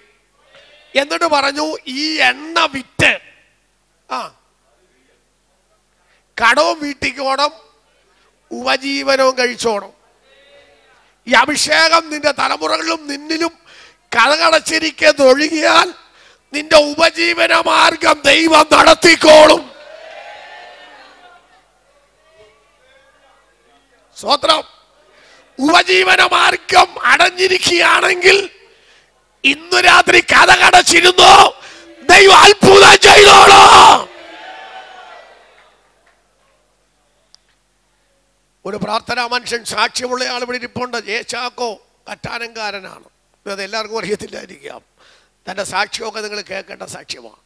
എന്നിട്ട് പറഞ്ഞു, ഈ എണ്ണ വിറ്റ് കടവും വീട്ടിക്കോണം, ഉപജീവനവും കഴിച്ചോണം. ഈ അഭിഷേകം നിന്റെ തലമുറകളിലും നിന്നിലും കഥകടച്ചിരിക്കുന്നത് ഒഴുകിയാൽ നിന്റെ ഉപജീവന മാർഗം ദൈവം നടത്തിക്കോളും. സ്തോത്രം. ഉപജീവന മാർഗം അടഞ്ഞിരിക്കുകയാണെങ്കിൽ ഇന്ന് രാത്രി കഥകടച്ചിരുന്നോ, ദൈവം അത്ഭുതം ചെയ്തോളൂ. ഒരു പ്രാർത്ഥനാ മനുഷ്യൻ, സാക്ഷ്യമുള്ള ആൾ ഇവിടെ ഇരിപ്പുണ്ട്. ചാക്കോ കറ്റാനംകാരനാണ്. അത് എല്ലാവർക്കും അറിയത്തില്ലായിരിക്കാം. തൻ്റെ സാക്ഷ്യമൊക്കെ നിങ്ങൾ കേൾക്കേണ്ട സാക്ഷ്യമാണ്.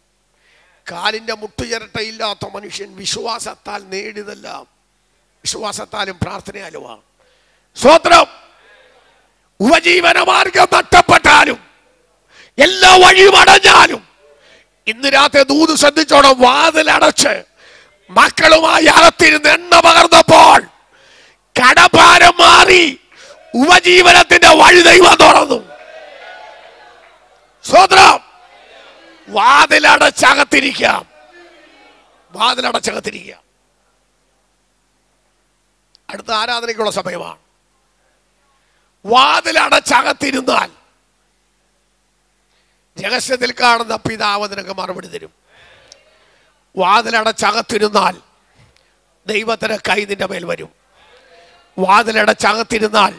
കാലിൻ്റെ മുട്ടുചിരട്ടയില്ലാത്ത മനുഷ്യൻ വിശ്വാസത്താൽ നേടിയതെല്ലാം വിശ്വാസത്താലും പ്രാർത്ഥനയാലുമാണ്. സ്തോത്രം. ഉപജീവന മാർഗം നഷ്ടപ്പെട്ടാലും എല്ലാ വഴിയും അടഞ്ഞാലും ഇന്ന് രാത്രി ദൂത് ശ്രദ്ധിച്ചോണം. വാതിലടച്ച് മക്കളുമായി അകത്തിരുന്ന് എണ്ണ പകർന്നപ്പോൾ കടഭാരം മാറി ഉപജീവനത്തിന്റെ വഴി ദൈവം തുറന്നു. സ്തോത്രം. വാതിലടച്ചകത്തിരിക്കാം. വാതിലടച്ചകത്തിരിക്കാം. അടുത്ത ആരാധനയ്ക്കുള്ള സമയമാണ്. വാതിലടച്ചകത്തിരുന്നാൽ രഹസ്യത്തിൽ കാണുന്ന പിതാവ് നിനക്ക് മറുപടി തരും. വാതിലടച്ചകത്തിരുന്നാൽ ദൈവത്തിന് കൈ നിന്റെ മേൽ വരും. വാതിലടച്ചകത്തിരുന്നാൽ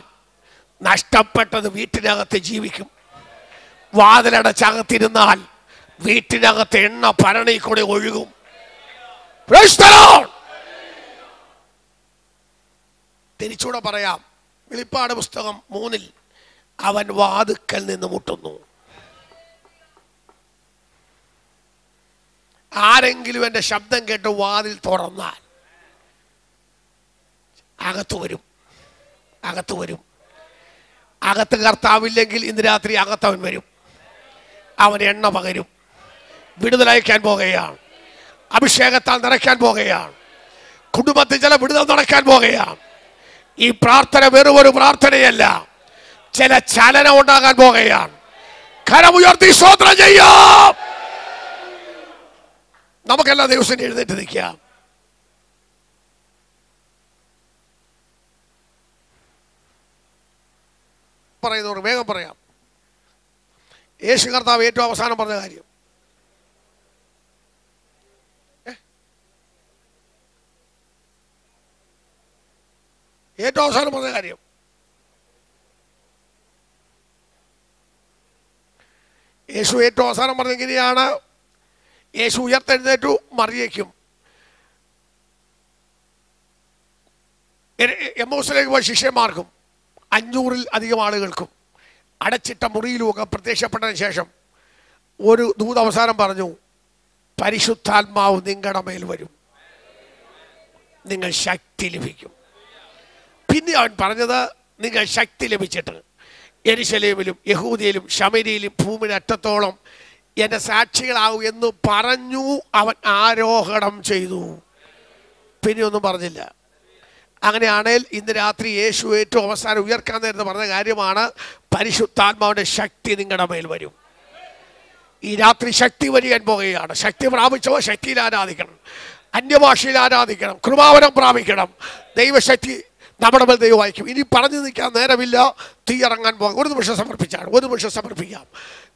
നഷ്ടപ്പെട്ടത് വീട്ടിനകത്ത് ജീവിക്കും. വാതിലടച്ചകത്തിരുന്നാൽ വീട്ടിനകത്ത് എണ്ണ ഭരണി കൂടെ ഒഴുകും. തിരിച്ചൂടെ പറയാം. വെളിപ്പാട് പുസ്തകം 3 അവൻ വാതിക്കൽ നിന്ന് മുട്ടുന്നു. ആരെങ്കിലും എൻ്റെ ശബ്ദം കേട്ട് വാതിൽ തുറന്നാൽ അകത്തു വരും. അകത്ത് കർത്താവില്ലെങ്കിൽ ഇന്ന് രാത്രി അകത്തവൻ വരും. അവൻ എണ്ണ പകരും. വിടുതലയക്കാൻ പോകുകയാണ്. അഭിഷേകത്താൽ നിറയ്ക്കാൻ പോകുകയാണ്. കുടുംബത്തിൽ ചില വിടുതൽ നടക്കാൻ പോകുകയാണ്. ഈ പ്രാർത്ഥന വെറും ഒരു പ്രാർത്ഥനയല്ല, ചില ചലനം ഉണ്ടാകാൻ പോകുകയാണ്. കരമുയർത്തി സ്തോത്രം ചെയ്യാം. നമുക്കെല്ലാ ദിവസവും എഴുന്നേറ്റ് നിൽക്കാം. പറയുന്നവർ വേഗം പറയാം. യേശു കർത്താവ് ഏറ്റവും അവസാനം പറഞ്ഞ കാര്യം, ഏറ്റവും അവസാനം പറഞ്ഞ കാര്യം യേശു ഏറ്റവും അവസാനം പറഞ്ഞ എങ്ങനെയാണ്? യേശു ഉയർത്തെഴുന്നേറ്റു. മറിയയ്ക്കും എമ്മൗസിലേക്ക് പോയ ശിഷ്യന്മാർക്കും 500-ൽ അധികം ആളുകൾക്കും അടച്ചിട്ട മുറിയിലുമൊക്കെ പ്രത്യക്ഷപ്പെട്ടതിന് ശേഷം ഒരു ദൂത് അവസാനം പറഞ്ഞു, പരിശുദ്ധാത്മാവ് നിങ്ങളുടെ മേൽ വരും, നിങ്ങൾ ശക്തി ലഭിക്കും. പിന്നെ അവൻ പറഞ്ഞത്, നിങ്ങൾ ശക്തി ലഭിച്ചിട്ട് യെരുശലേമിലും യഹൂദയിലും ശമര്യയിലും ഭൂമിയുടെ അറ്റത്തോളം എൻ്റെ സാക്ഷികളാവും എന്ന് പറഞ്ഞു. അവൻ ആരോഹണം ചെയ്തു. പിന്നെ ഒന്നും പറഞ്ഞില്ല. അങ്ങനെയാണെങ്കിൽ ഇന്ന് രാത്രി യേശു ഏറ്റവും അവസാനം ഉയർക്കാൻ നേരത്തെ പറഞ്ഞ കാര്യമാണ്, പരിശുദ്ധാത്മാവിൻ്റെ ശക്തി നിങ്ങളുടെ മേൽ വരും. ഈ രാത്രി ശക്തി വരികാൻ പോകുകയാണ്. ശക്തി പ്രാപിച്ചവർ ശക്തിയിൽ ആരാധിക്കണം, അന്യഭാഷയിൽ ആരാധിക്കണം, കൃപാവരം പ്രാപിക്കണം. ദൈവശക്തി നമ്മുടെ മേൽ ദൈവം വായിക്കും. ഇനി പറഞ്ഞു നിൽക്കാൻ നേരമില്ല. തീ ഇറങ്ങാൻ പോകാം. ഒരു നിമിഷം സമർപ്പിച്ചാണ്, ഒരു നിമിഷം സമർപ്പിക്കാം.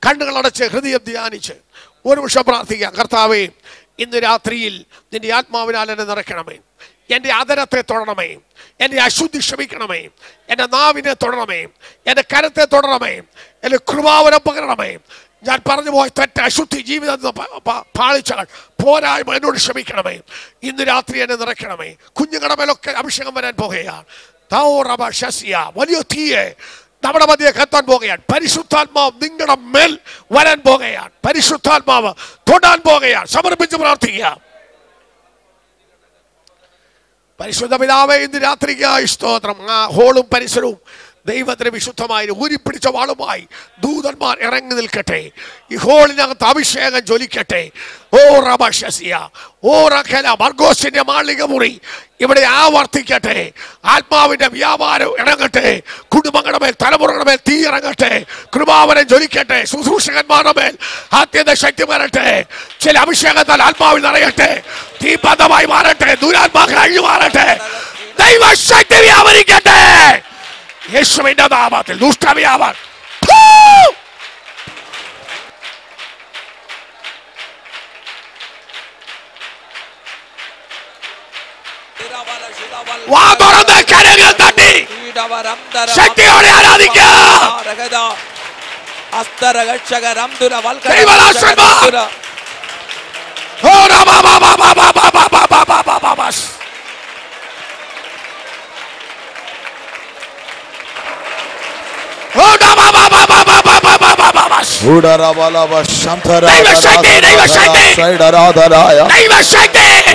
കണ്ണുകളടച്ച് ഹൃദയം ധ്യാനിച്ച് ഒരു നിമിഷം പ്രാർത്ഥിക്കാം. കർത്താവേ, ഇന്ന് രാത്രിയിൽ നിന്റെ ആത്മാവിനാൽ എന്നെ നിറയ്ക്കണമേ. എൻ്റെ ആദരത്തെ തൊടണമേ, എൻ്റെ അശുദ്ധി ക്ഷമിക്കണമേ, എൻ്റെ നാവിനെ തൊടണമേ, എൻ്റെ കരത്തെ തൊടണമേ, എൻ്റെ കൃപാവരം പകരണമേ. ഞാൻ പറഞ്ഞു പോയ തെറ്റ്, അശുദ്ധി, ജീവിത പാളിച്ചാൽ പോരായ്മ എന്നോട് ക്ഷമിക്കണമേ. ഇന്ന് രാത്രി എന്നെ നിറയ്ക്കണമേ. കുഞ്ഞുങ്ങളുടെ മേലൊക്കെ അഭിഷേകം വരാൻ പോകുകയാണ്. വലിയ തീയെ നമ്മുടെ മധ്യേ കത്താൻ പോകുകയാണ്. പരിശുദ്ധാത്മാവ് നിങ്ങളുടെ മേൽ വരാൻ പോകുകയാണ്. പരിശുദ്ധാത്മാവ് തൊടാൻ പോകുകയാണ്. സമർപ്പിച്ച് പ്രാർത്ഥിക്കുക. പരിശുദ്ധ പിതാവേ, ഇന്ന് രാത്രിക്കായി സ്തോത്രം. ആ ഹോളും പരിസരവും ദൈവത്തിന് വിശുദ്ധമായി ഊരിപ്പിടിച്ച വാളുമായി ദൂതന്മാർ ഇറങ്ങി നിൽക്കട്ടെ. ഈ ഹോളിനകത്ത് അഭിഷേകം ജ്വലിക്കട്ടെ. ഓ റബശസിയ, ഓ റഖല, മർഗോസിന്റെ മാളിക മുറി ഇവിടെ ആവർത്തിക്കട്ടെ. ആത്മാവിന്റെ വ്യാപാരം ഇറങ്ങട്ടെ. കുടുംബങ്ങളുടെ മേൽ, തലമുറകളുടെ മേൽ തീ ഇറങ്ങട്ടെ. കൃപാവരം ജ്വലിക്കട്ടെ. ശുശ്രൂഷകന്മാരുടെ മേൽ അത്യന്ത ശക്തി വരട്ടെ. ചില അഭിഷേകത്താൽ ആത്മാവിൽ നിറയട്ടെ. തീപഥമായി മാറട്ടെ. ദുരാത്മാക്കൾ അഴിഞ്ഞു മാറട്ടെ. ദൈവശക്തി വ്യാപരിക്കട്ടെ. യേശുവിന്റെ നാമത്തിൽ ദുഷ്ടവ്യാപാരം വാ തുറന്ന് കരങ്ങൾ തട്ടി ശക്തിയോടെ ആരാധിക്കാം.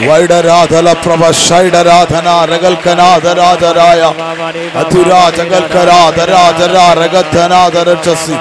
വൈഡരാധല പ്രഭ ഷൈഡരാധന രഗൽക്കനാഥരാധരായ അധുരാജകൽക്കരാധരാധരാ രഗധനാധരക്ഷസി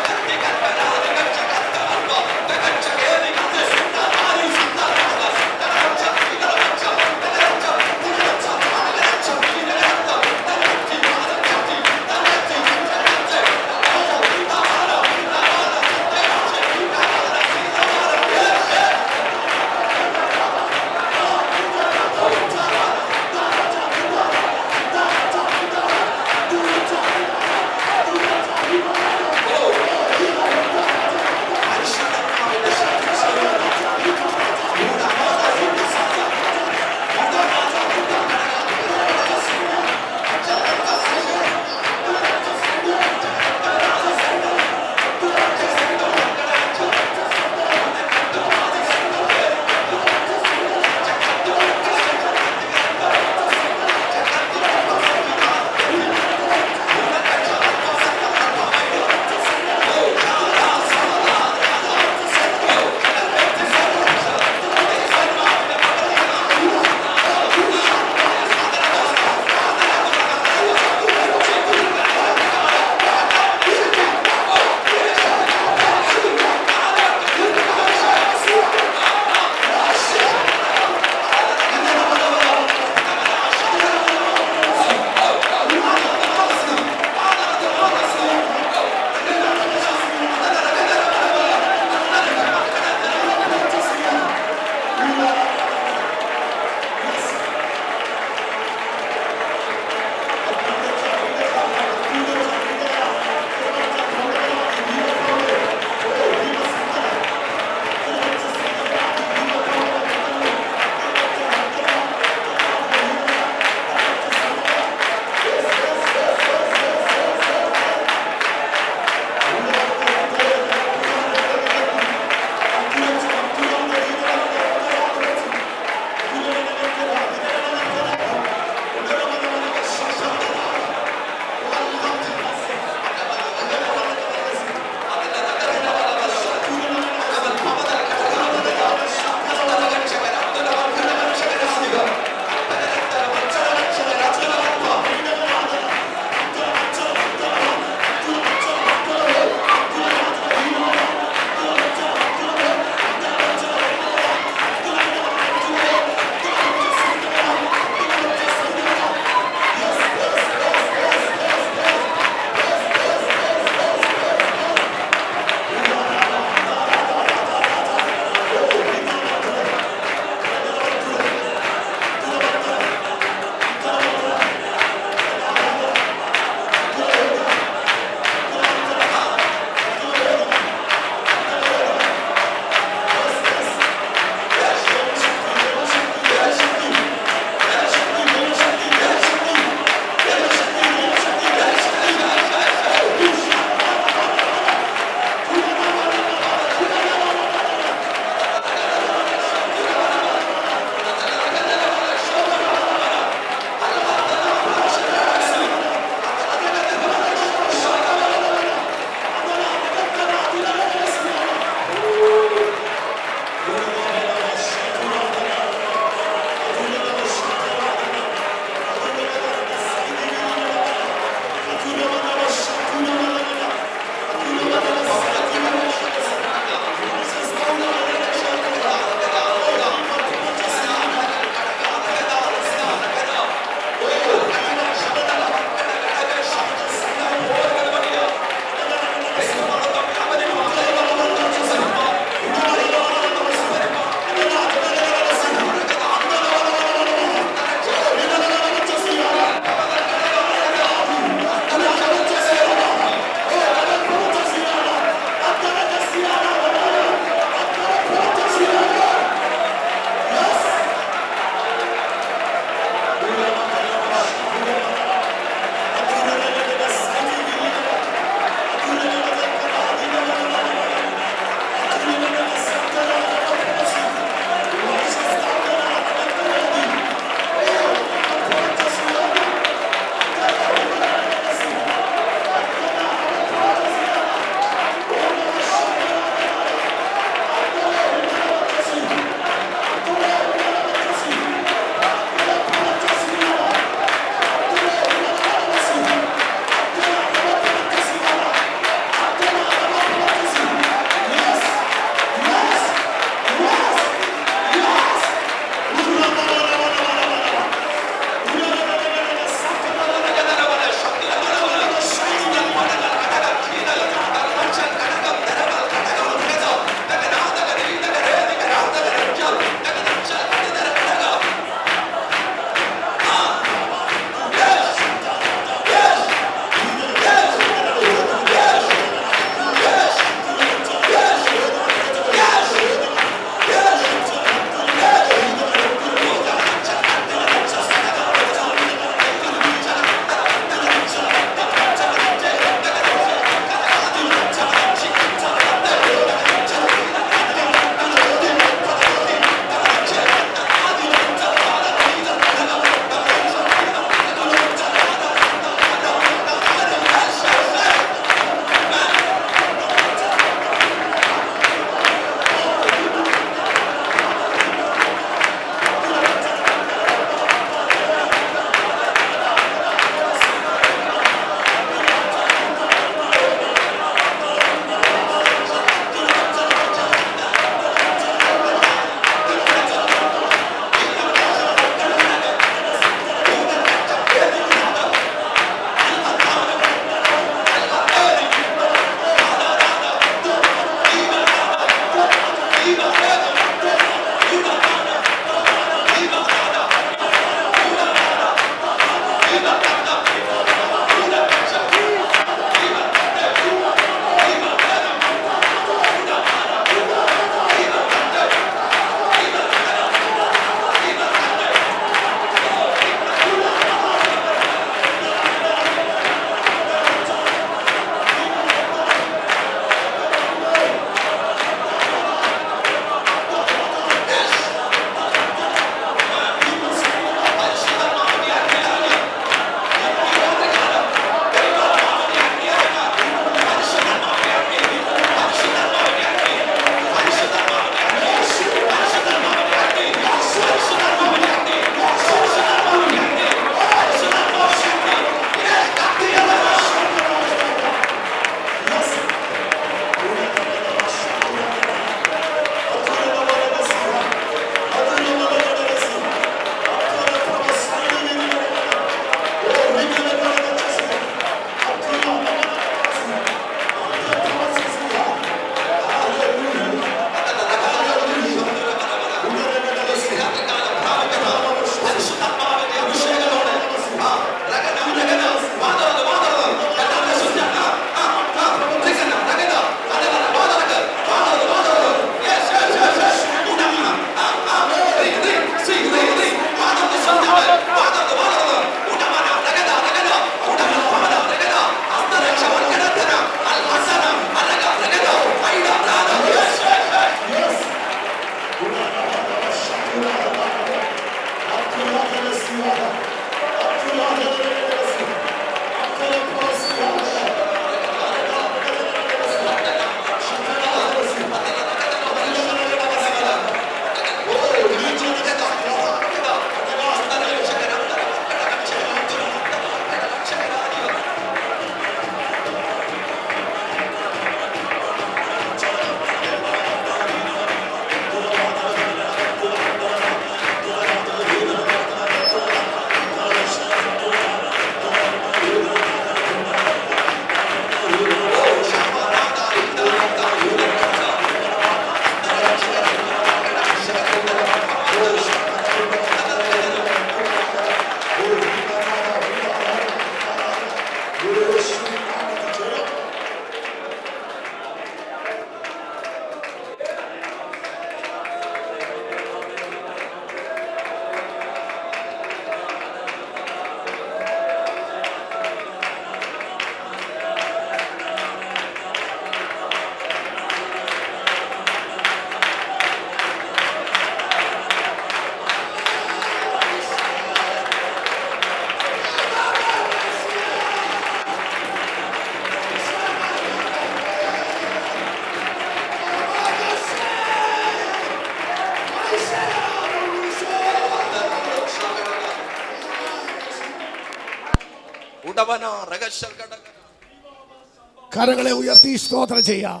കരങ്ങളെ ഉയർത്തി സ്തോത്രം ചെയ്യാം.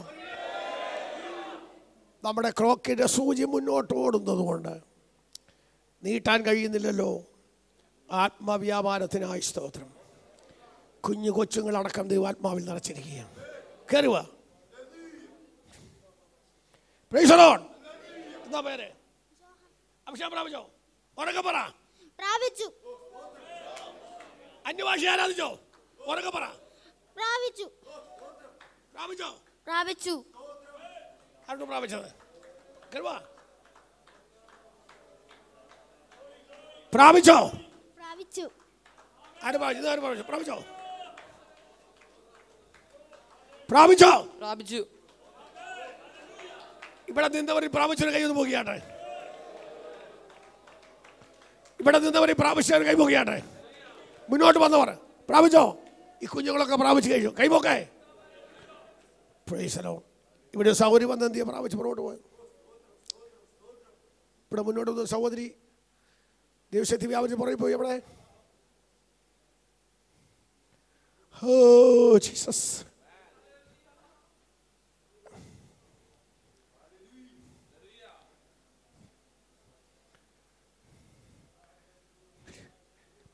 നമ്മുടെ ക്ലോക്കിൻ്റെ സൂചി മുന്നോട്ട് ഓടുന്നത് കൊണ്ട് നീട്ടാൻ കഴിയുന്നില്ലല്ലോ. ആത്മവ്യാപാരത്തിനായി സ്തോത്രം. കുഞ്ഞു കൊച്ചുങ്ങളടക്കം ദൈവാത്മാവിൽ നിറച്ചിരിക്കുകയാണ്. കയറുക. Price the Lord. എന്താ പേര്? അഭിഷേകം പ്രാപിച്ചോ? ഉറക്കെ പറ. പ്രാപിച്ചു. അന്യഭാഷ ആരാധിച്ചോ? ഉറക്കെ പറ. പ്രാപിച്ചു. പ്രാപിച്ചോ? പ്രാപിച്ചു. ആരുടെ പ്രാപിച്ചത്? കരുവാ. പ്രാപിച്ചോ? പ്രാപിച്ചു. ആര് പ്രാപിച്ചു? ആര് പ്രാപിച്ചു? പ്രാപിച്ചോ? പ്രാപിച്ചോ? പ്രാപിച്ചു. ഇവിടെ നിന്നവർ പ്രാപിച്ചവർ കൈയൊന്ന് പോകിയാട്ടെ. ഇവിടെ നിന്നവർ പ്രാപിച്ചവർ കൈ പോകിയാട്ടെ. മുന്നോട്ട് വന്നവർ പ്രാപിച്ചോ? ഈ കുഞ്ഞുങ്ങളൊക്കെ പ്രാപിച്ചു കഴിച്ചു. കൈപോക്കേ. Praise the lord. ഇവിടെ സഹോദരി വന്ന് എന്തിയാ പ്രാപിച്ച് പുറകോട്ട് പോയത്? ഇവിടെ മുന്നോട്ട് വന്ന സഹോദരി ദൈവശക്തി വ്യാപരിച്ച് പുറകെ പോയി. എവിടെ? Oh Jesus.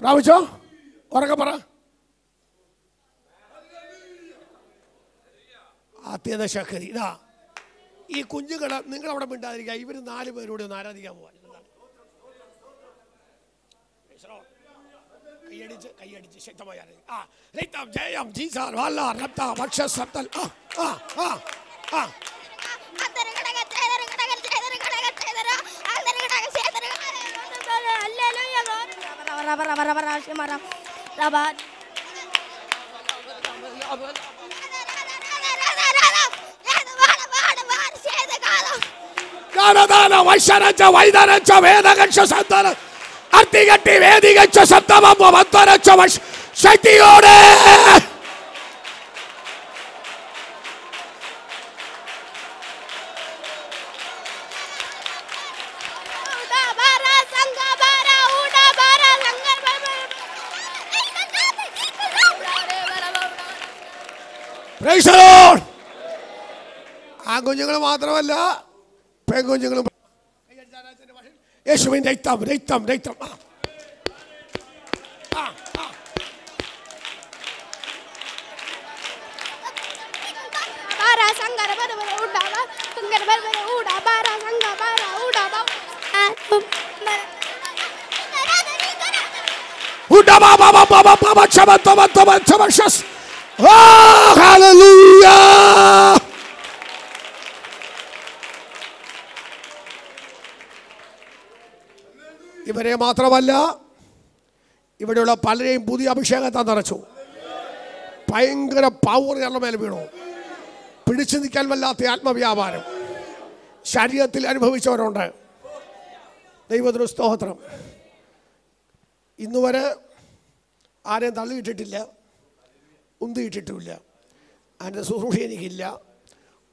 പ്രാപിച്ചോ? ഉറക്കെ പറ. ആദ്യത ശക്തി. ഇതാ ഈ കുഞ്ഞുങ്ങളെ നിങ്ങളവിടെ മിണ്ടാതിരിക്കുക. ഇവർ 4 പേരോട് ഒന്ന് ആരാധിക്കാൻ പോവാൻ. കൈയടിച്ച് ശക്തമായി ജയം ജീസാർ വാല രക്ത ഭക്ഷ സത്തൽ. അർത്തികട്ടി വേദികച്ച സപ്തമത്വരച്ച ശക്തിയോടെ ആ കുഞ്ഞുങ്ങൾ മാത്രമല്ല പെൺകുഞ്ഞുങ്ങളും യേശുവിൻ രക്തം രക്തം രക്തം. ഇവരെ മാത്രമല്ല ഇവിടെയുള്ള പലരെയും പുതിയ അഭിഷേകത്താൻ നിറച്ചു. ഭയങ്കര പവർ ഞങ്ങളുടെ മേൽ വീണു. പിടിച്ചു നിൽക്കാൻ വല്ലാത്ത ആത്മവ്യാപാരം ശരീരത്തിൽ അനുഭവിച്ചവരുണ്ട്. ദൈവത്തിന് സ്തോത്രം. ഇന്നുവരെ ആരെയും തള്ളിയിട്ടിട്ടില്ല, ഉന്തിയിട്ടിട്ടുമില്ല. അതിൻ്റെ ശുശ്രൂഷ എനിക്കില്ല.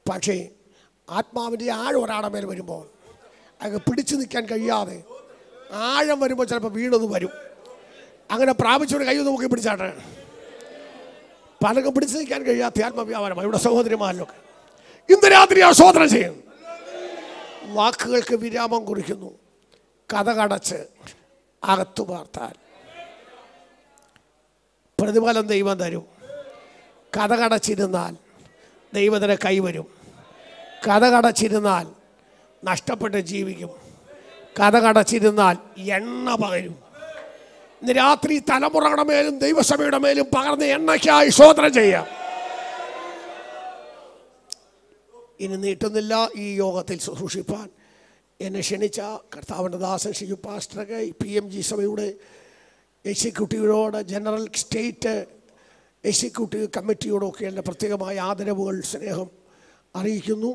പക്ഷേ ആത്മാവിൻ്റെ ആഴം ഒരാളുടെ മേൽ വരുമ്പോൾ അയാൾക്ക് പിടിച്ചു നിൽക്കാൻ കഴിയാതെ ആഴം വരുമ്പോൾ ചിലപ്പോൾ വീണൊന്ന് വരും. അങ്ങനെ പ്രാപിച്ചവർ കൈ നോക്കി പിടിച്ചാട്ടെ. പലർക്കും പിടിച്ചു നിൽക്കാൻ കഴിയാത്ത ആത്മവ്യാപാരമാണ് ഇവിടെ സഹോദരിമാരിലൊക്കെ. ഇന്ന് രാത്രി ആസ്വാദനം ചെയ്യുന്നു. വാക്കുകൾക്ക് വിരാമം കുറിക്കുന്നു. കഥകടച്ച് അകത്തു പാർത്താൽ പ്രതിഫലം ദൈവം തരും. കഥകടച്ചിരുന്നാൽ ദൈവത്തിന് കൈവരും. കഥകടച്ചിരുന്നാൽ നഷ്ടപ്പെട്ട് ജീവിക്കും. കഥകടച്ചിരുന്നാൽ എണ്ണ പകരും. ഇന്ന് രാത്രി തലമുറകളുടെ മേലും ദൈവസഭയുടെ മേലും പകർന്ന എണ്ണയ്ക്കായി സ്തോത്രം ചെയ്യാം. ഇനി നീട്ടുന്നില്ല. ഈ യോഗത്തിൽ ശുശ്രൂഷിപ്പാൻ എന്നെ ക്ഷണിച്ച കർത്താവിൻ്റെ ദാസൻ ശ്രീ പാസ്റ്റർക്ക് PMG സഭയുടെ എക്സിക്യൂട്ടീവിനോട്, ജനറൽ സ്റ്റേറ്റ് എക്സിക്യൂട്ടീവ് കമ്മിറ്റിയോടൊക്കെ എൻ്റെ പ്രത്യേകമായ ആദരവുകൾ, സ്നേഹം അറിയിക്കുന്നു.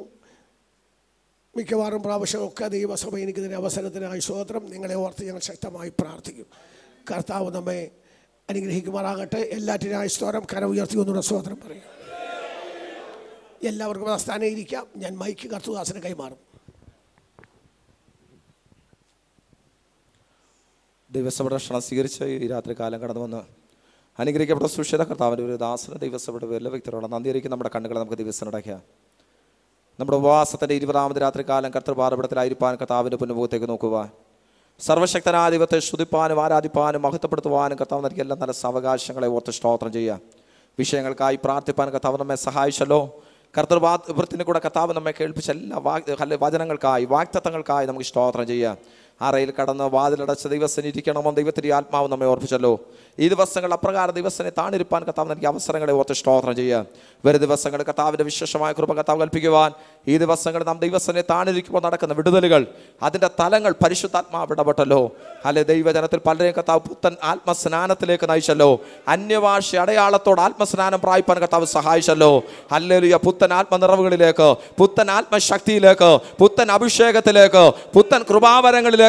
മിക്കവാറും പ്രാവശ്യമൊക്കെ ദൈവസഭ എനിക്കിതിന് അവസരത്തിനായി സ്തോത്രം. നിങ്ങളെ ഓർത്ത് ഞങ്ങൾ ശക്തമായി പ്രാർത്ഥിക്കും. കർത്താവ് നമ്മെ അനുഗ്രഹിക്കുമാറാകട്ടെ. എല്ലാറ്റിനായി സ്തോത്രം. കരം ഉയർത്തി ഒന്നുകൂടെ സ്തോത്രം പറയും. എല്ലാവർക്കും സ്ഥാനം ഇരിക്കാം. ഞാൻ മൈക്ക് കർത്തുദാസന് കൈമാറും. ദൈവസഭയുടെ ക്ഷണം സ്വീകരിച്ച് ഈ രാത്രി കാലം കടന്നു വന്ന് അനുഗ്രഹിക്കപ്പെട്ട സുഷിത കർത്താവിൻ്റെ ഒരു ദാസന ദിവസപ്പെട്ട എല്ലാ വ്യക്തികളോട് നന്ദിയായിരിക്കും. നമ്മുടെ കണ്ണുകളെ നമുക്ക് ദിവസം അടയ്ക്കാം. നമ്മുടെ ഉപവാസത്തിൻ്റെ 20ാമത് രാത്രി കാലം കർത്തൃപാദപീഠത്തിലായിരിക്കാൻ കർത്താവിൻ്റെ പുനമുഖത്തേക്ക് നോക്കുക. സർവശക്തനായ ദൈവത്തെ സ്തുതിപ്പാനും ആരാധിപ്പാനും മഹത്വപ്പെടുത്തുവാനും കർത്താവ് നൽകിയ എല്ലാ നല്ല സാവകാശങ്ങളെ ഓർത്ത് സ്തോത്രം ചെയ്യുക. വിഷയങ്ങൾക്കായി പ്രാർത്ഥിപ്പാൻ കർത്താവ് നമ്മെ സഹായിച്ചല്ലോ. കർത്തൃപാദത്തിന് കൂടെ കർത്താവ് നമ്മെ കേൾപ്പിച്ച എല്ലാ വചനങ്ങൾക്കായി വാഗ്ദത്തങ്ങൾക്കായി നമുക്ക് സ്തോത്രം ചെയ്യാം. അറയിൽ കടന്ന് വാതിലടച്ച ദിവസം ഇരിക്കണമെന്ന് ദൈവത്തിൻ്റെ ആത്മാവ് നമ്മെ ഓർപ്പിച്ചല്ലോ. ഈ ദിവസങ്ങൾ അപ്രകാരം ദിവസനെ താണിരിപ്പാൻ കർത്താവ് നൽകിയ അവസരങ്ങളെ ഓർത്ത് സ്തോത്രം ചെയ്യുക. വരും ദിവസങ്ങൾ കർത്താവിൻ്റെ വിശേഷമായ കൃപ കർത്താവ് കൽപ്പിക്കുവാൻ ഈ ദിവസങ്ങൾ നാം ദൈവസനെ താണിരിക്കുമ്പോൾ നടക്കുന്ന വിടുതലുകൾ അതിൻ്റെ തലങ്ങൾ പരിശുദ്ധാത്മാവ് ഇടപെട്ടല്ലോ. അല്ലെ ദൈവജനത്തിൽ പലരെയും കർത്താവ് പുത്തൻ ആത്മസ്നാനത്തിലേക്ക് നയിച്ചല്ലോ. അന്യഭാഷ അടയാളത്തോട് ആത്മസ്നാനം പ്രാപിപ്പാൻ കർത്താവ് സഹായിച്ചല്ലോ. ഹല്ലേലൂയ. പുത്തൻ ആത്മനിറവുകളിലേക്ക്, പുത്തൻ ആത്മശക്തിയിലേക്ക്, പുത്തൻ അഭിഷേകത്തിലേക്ക്, പുത്തൻ കൃപാവരങ്ങളിലേക്ക്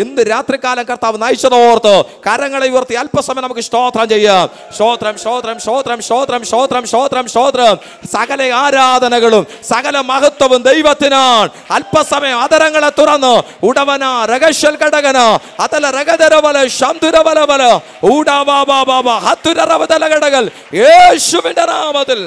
ഇന്ന് രാത്രികാലം കർത്താവ് നയിച്ചതോർത്ത് കരങ്ങളെ ഉയർത്തി അല്പസമയം നമുക്ക് സ്തോത്രം ചെയ്യാം. സ്തോത്രം സ്തോത്രം സ്തോത്രം സ്തോത്രം സ്തോത്രം സ്തോത്രം സ്തോത്രം. സകല ആരാധനകളും സകല മഹത്വവും ദൈവത്തിനാണ്. അല്പസമയം അതരങ്ങളെ തുറന്ന് ഉടവന രഹസ്യൽ ഘടകന അതല രഗതരവല ശംതുരവലവല ഊടാബാബാബാബ ഹത്തുരവതല ഘടകൽ യേശുവിന്റെ നാമത്തിൽ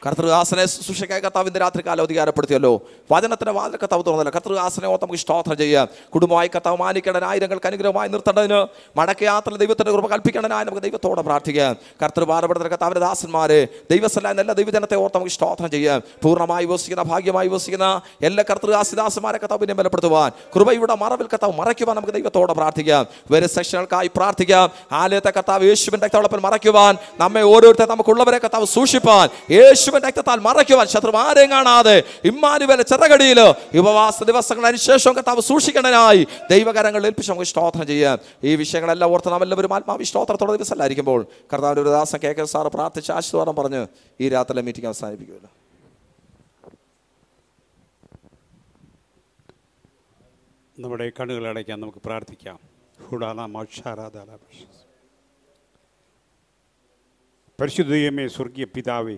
കർത്തൃദാസനെ ശുശ്രൂഷയ്ക്കായി കർത്താവിൻ്റെ രാത്രികാലം അധികാരപ്പെടുത്തിയല്ലോ. വചനത്തിന്റെ വാതിൽ കർത്താവ് തുറന്നല്ലോ. കർത്തൃദാസനെ ഓർത്ത് നമുക്ക് സ്തോത്രം ചെയ്യാം. കുടുംബമായി കർത്താവ് മാനിക്കേണ്ടതിന്, ആയിരങ്ങൾക്ക് അനുഗ്രഹമായി നിർത്തേണ്ടതിന്, മടക്കയാത്ര ദൈവത്തിന്റെ കൃപ കൽപ്പിക്കേണ്ടതിനായി നമുക്ക് ദൈവത്തോടെ പ്രാർത്ഥിക്കാം. കർത്തൃപാദപീഠത്തിലെ കർത്താവിന്റെ ദാസന്മാരെ ദൈവസല്ലായ എല്ലാ ദൈവജനത്തെ ഓർത്ത് നമുക്ക് സ്തോത്രം ചെയ്യാം. പൂർണ്ണമായി വസിക്കുന്ന, ഭാഗ്യമായി വസിക്കുന്ന എല്ലാ കർത്തൃദാസന്മാരെ കർത്താവ് പിന്നെ ബലപ്പെടുത്തുവാൻ, കൃപയുടെ മറവിൽ കർത്താവ് മറയ്ക്കുവാൻ നമുക്ക് ദൈവത്തോടെ പ്രാർത്ഥിക്കാം. വരും സെക്ഷനുകൾക്കായി പ്രാർത്ഥിക്കാം. ആലയത്തെ കർത്താവ് യേശുവിന്റെ രക്തത്തിൽ മറയ്ക്കുവാൻ, നമ്മെ ഓരോരുത്തരെ നമുക്കുള്ളവരെ കർത്താവ് സൂക്ഷിപ്പാൻ, യേശുവിന്റെ രക്തത്താൽ മറയ്ക്കുവാൻ, ശത്രു ആരെയും കാണാതെ ഇമ്മാനുവേൽ ചിറകടിയിൽ ഉപവാസ ദിവസങ്ങൾ അതിനുശേഷം കർത്താവ് സൂക്ഷിക്കേണ്ടതിനായി ദൈവകരങ്ങൾ ഏൽപ്പിച്ച് നമുക്ക് സ്തോത്രം ചെയ്യാം. ഈ വിഷയങ്ങളെല്ലാം ഓർത്ത് നാം എല്ലാവരും ആത്മാവി സ്തോത്രത്തോടെ ദിവസമല്ലായിരിക്കുമ്പോൾ കർത്താവിന്റെ ഒരു ദാസൻ കെ സാറ് പ്രാർത്ഥിച്ച് ആശീർവാദം പറഞ്ഞ് ഈ രാത്രിയിലെ മീറ്റിംഗ് അവസാനിപ്പിക്കുമല്ലോ. നമ്മുടെ കണ്ണുകൾ അടയ്ക്കാൻ നമുക്ക് പ്രാർത്ഥിക്കാം. പരിശുദ്ധയമേ, സ്വർഗീയ പിതാവേ,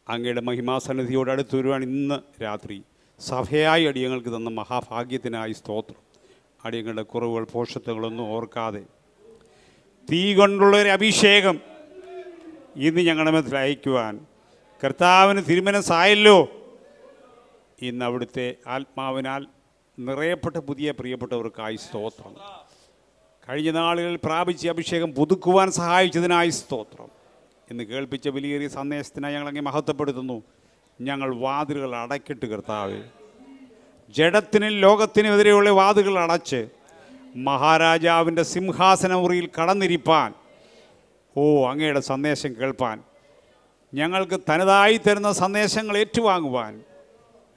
അങ്ങയുടെ മഹിമാസന്നിധിയോട് അടുത്ത് വരുവാൻ ഇന്ന് രാത്രി സഭയായി അടിയങ്ങൾക്ക് തന്ന മഹാഭാഗ്യത്തിനായി സ്തോത്രം. അടിയങ്ങളുടെ കുറവുകൾ പോഷത്വങ്ങളൊന്നും ഓർക്കാതെ തീ കൊണ്ടുള്ളൊരു അഭിഷേകം ഇന്ന് ഞങ്ങളുടെ മേൽ അയക്കുവാൻ കർത്താവിന് തിരുമനസ്സായല്ലോ. ഇന്ന് അവിടുത്തെ ആത്മാവിനാൽ നിറയപ്പെട്ട പുതിയ പ്രിയപ്പെട്ടവർക്കായി സ്തോത്രം. കഴിഞ്ഞ നാളുകളിൽ പ്രാപിച്ച അഭിഷേകം പുതുക്കുവാൻ സഹായിച്ചതിനായി സ്തോത്രം. ഇന്ന് കേൾപ്പിച്ച വിലയേറിയ സന്ദേശത്തിനായി ഞങ്ങളങ്ങെ മഹത്വപ്പെടുത്തുന്നു. ഞങ്ങൾ വാതിലുകൾ അടയ്ക്കിട്ട് കർത്താവേ, ജഡത്തിനും ലോകത്തിനും എതിരെയുള്ള വാതിലുകൾ അടച്ച് മഹാരാജാവിൻ്റെ സിംഹാസന മുറിയിൽ കടന്നിരിപ്പാൻ, അങ്ങയുടെ സന്ദേശം കേൾപ്പാൻ, ഞങ്ങൾക്ക് തനതായി തരുന്ന സന്ദേശങ്ങൾ ഏറ്റുവാങ്ങുവാൻ,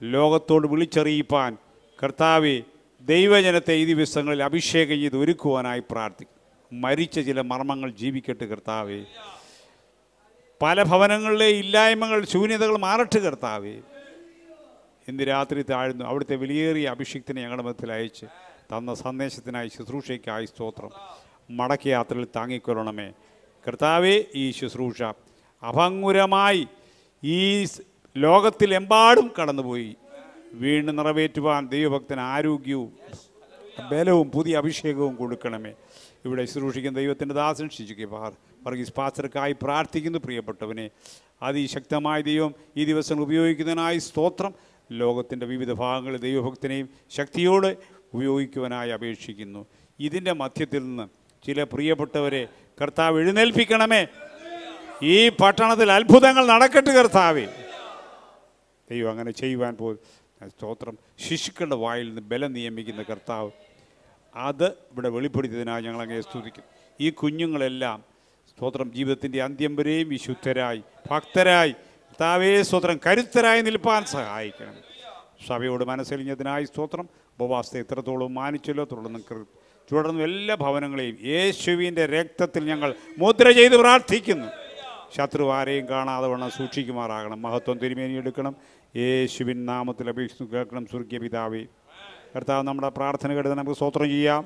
ലോകത്തോട് വിളിച്ചറിയിപ്പാൻ കർത്താവേ ദൈവജനത്തെ ഈ ദിവസങ്ങളിൽ അഭിഷേകം ചെയ്ത് ഒരുക്കുവാനായി പ്രാർത്ഥിക്കും. മരിച്ച ചില മർമ്മങ്ങൾ ജീവിക്കട്ടെ കർത്താവേ. പല ഭവനങ്ങളിലെ ഇല്ലായ്മകൾ, ശൂന്യതകൾ മാറട്ടെ കർത്താവേ. ഇന്ന് രാത്രി താഴ്ന്നു അവിടുത്തെ വിലയേറിയ അഭിഷേകത്തിനെ ഞങ്ങളുടെ മധ്യത്തിൽ അയച്ച് തന്ന സന്ദേശത്തിനായി, ശുശ്രൂഷയ്ക്കായി സ്തോത്രം. മടക്ക യാത്രയിൽ താങ്ങിക്കൊള്ളണമേ കർത്താവേ. ഈ ശുശ്രൂഷ അഭംഗുരമായി ഈ ലോകത്തിലെമ്പാടും കടന്നുപോയി വീണ്ടും നിറവേറ്റുവാൻ ദൈവഭക്തന് ആരോഗ്യവും ബലവും പുതിയ അഭിഷേകവും കൊടുക്കണമേ. ഇവിടെ ശുശ്രൂഷിക്കുന്ന ദൈവത്തിൻ്റെ ദാസൻ ശിശുക്ക് വർഗീസ് പാസ്റ്റർക്കായി പ്രാർത്ഥിക്കുന്നു. പ്രിയപ്പെട്ടവനെ അതിശക്തമായ ദൈവം ഈ ദിവസം ഉപയോഗിക്കുന്നതിനായി സ്തോത്രം. ലോകത്തിൻ്റെ വിവിധ ഭാഗങ്ങളിൽ ദൈവഭക്തനെയും ശക്തിയോടെ ഉപയോഗിക്കുവാനായി അപേക്ഷിക്കുന്നു. ഇതിൻ്റെ മധ്യത്തിൽ നിന്ന് ചില പ്രിയപ്പെട്ടവരെ കർത്താവ് എഴുന്നേൽപ്പിക്കണമേ. ഈ പട്ടണത്തിൽ അത്ഭുതങ്ങൾ നടക്കട്ടെ കർത്താവേ. ദൈവം അങ്ങനെ ചെയ്യുവാൻ പോലും സ്തോത്രം. ശിശുക്കളുടെ വായിൽ നിന്ന് ബലം നിയമിക്കുന്ന കർത്താവ് അത് ഇവിടെ വെളിപ്പെടുത്തിയതിനായി ഞങ്ങളങ്ങനെ സ്തുതിക്കും. ഈ കുഞ്ഞുങ്ങളെല്ലാം സ്തോത്രം ജീവിതത്തിൻ്റെ അന്ത്യം വരെയും വിശുദ്ധരായി, ഭക്തരായി, കർത്താവേ സ്തോത്രം, കരുത്തരായി നിൽപ്പാൻ സഹായിക്കണം. സഭയോട് മനസ്സലിഞ്ഞതിനായി സ്തോത്രം. ഉപവാസത്തെ എത്രത്തോളം മാനിച്ചല്ലോ. തുടർന്നും എല്ലാ ഭവനങ്ങളെയും യേശുവിൻ്റെ രക്തത്തിൽ ഞങ്ങൾ മുദ്ര ചെയ്ത് പ്രാർത്ഥിക്കുന്നു. ശത്രു ആരെയും കാണാതെ വണ്ണം സൂക്ഷിക്കുമാറാകണം. മഹത്വം തിരുമേനി എടുക്കണം. യേശുവിൻ നാമത്തിൽ അപേക്ഷിച്ചു കേൾക്കണം. സ്വർഗീയ പിതാവേ, കർത്താവ് നമ്മുടെ പ്രാർത്ഥന കേട്ട് നമുക്ക് സ്തോത്രം ചെയ്യാം.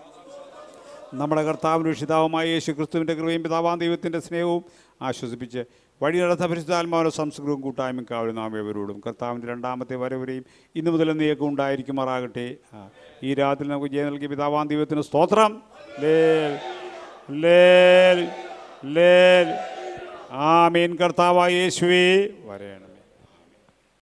നമ്മുടെ കർത്താവിൻ്റെ രക്ഷിതാവുമായ യേശു ക്രിസ്തുവിൻ്റെ കൃപയും പിതാവാം ദൈവത്തിൻ്റെ സ്നേഹവും ആശ്വസിപ്പിച്ച് വഴി നടന്ന പരിശുദ്ധാത്മാവിൻ്റെ സംസ്കൃതവും കൂട്ടായ്മയും കാവലും നാം ഏവരോടും കർത്താവിൻ്റെ രണ്ടാമത്തെ വരവരെയും ഇന്നു മുതൽ എന്നേക്കും ഉണ്ടായിരിക്കുമാറാകട്ടെ. ഈ രാത്രി നമുക്ക് ജയം നൽകിയ പിതാവാം ദൈവത്തിന് സ്തോത്രം. ഹല്ലേലൂയ. ഹല്ലേലൂയ. ആമേൻ. കർത്താവായ യേശുവേ വരേണം.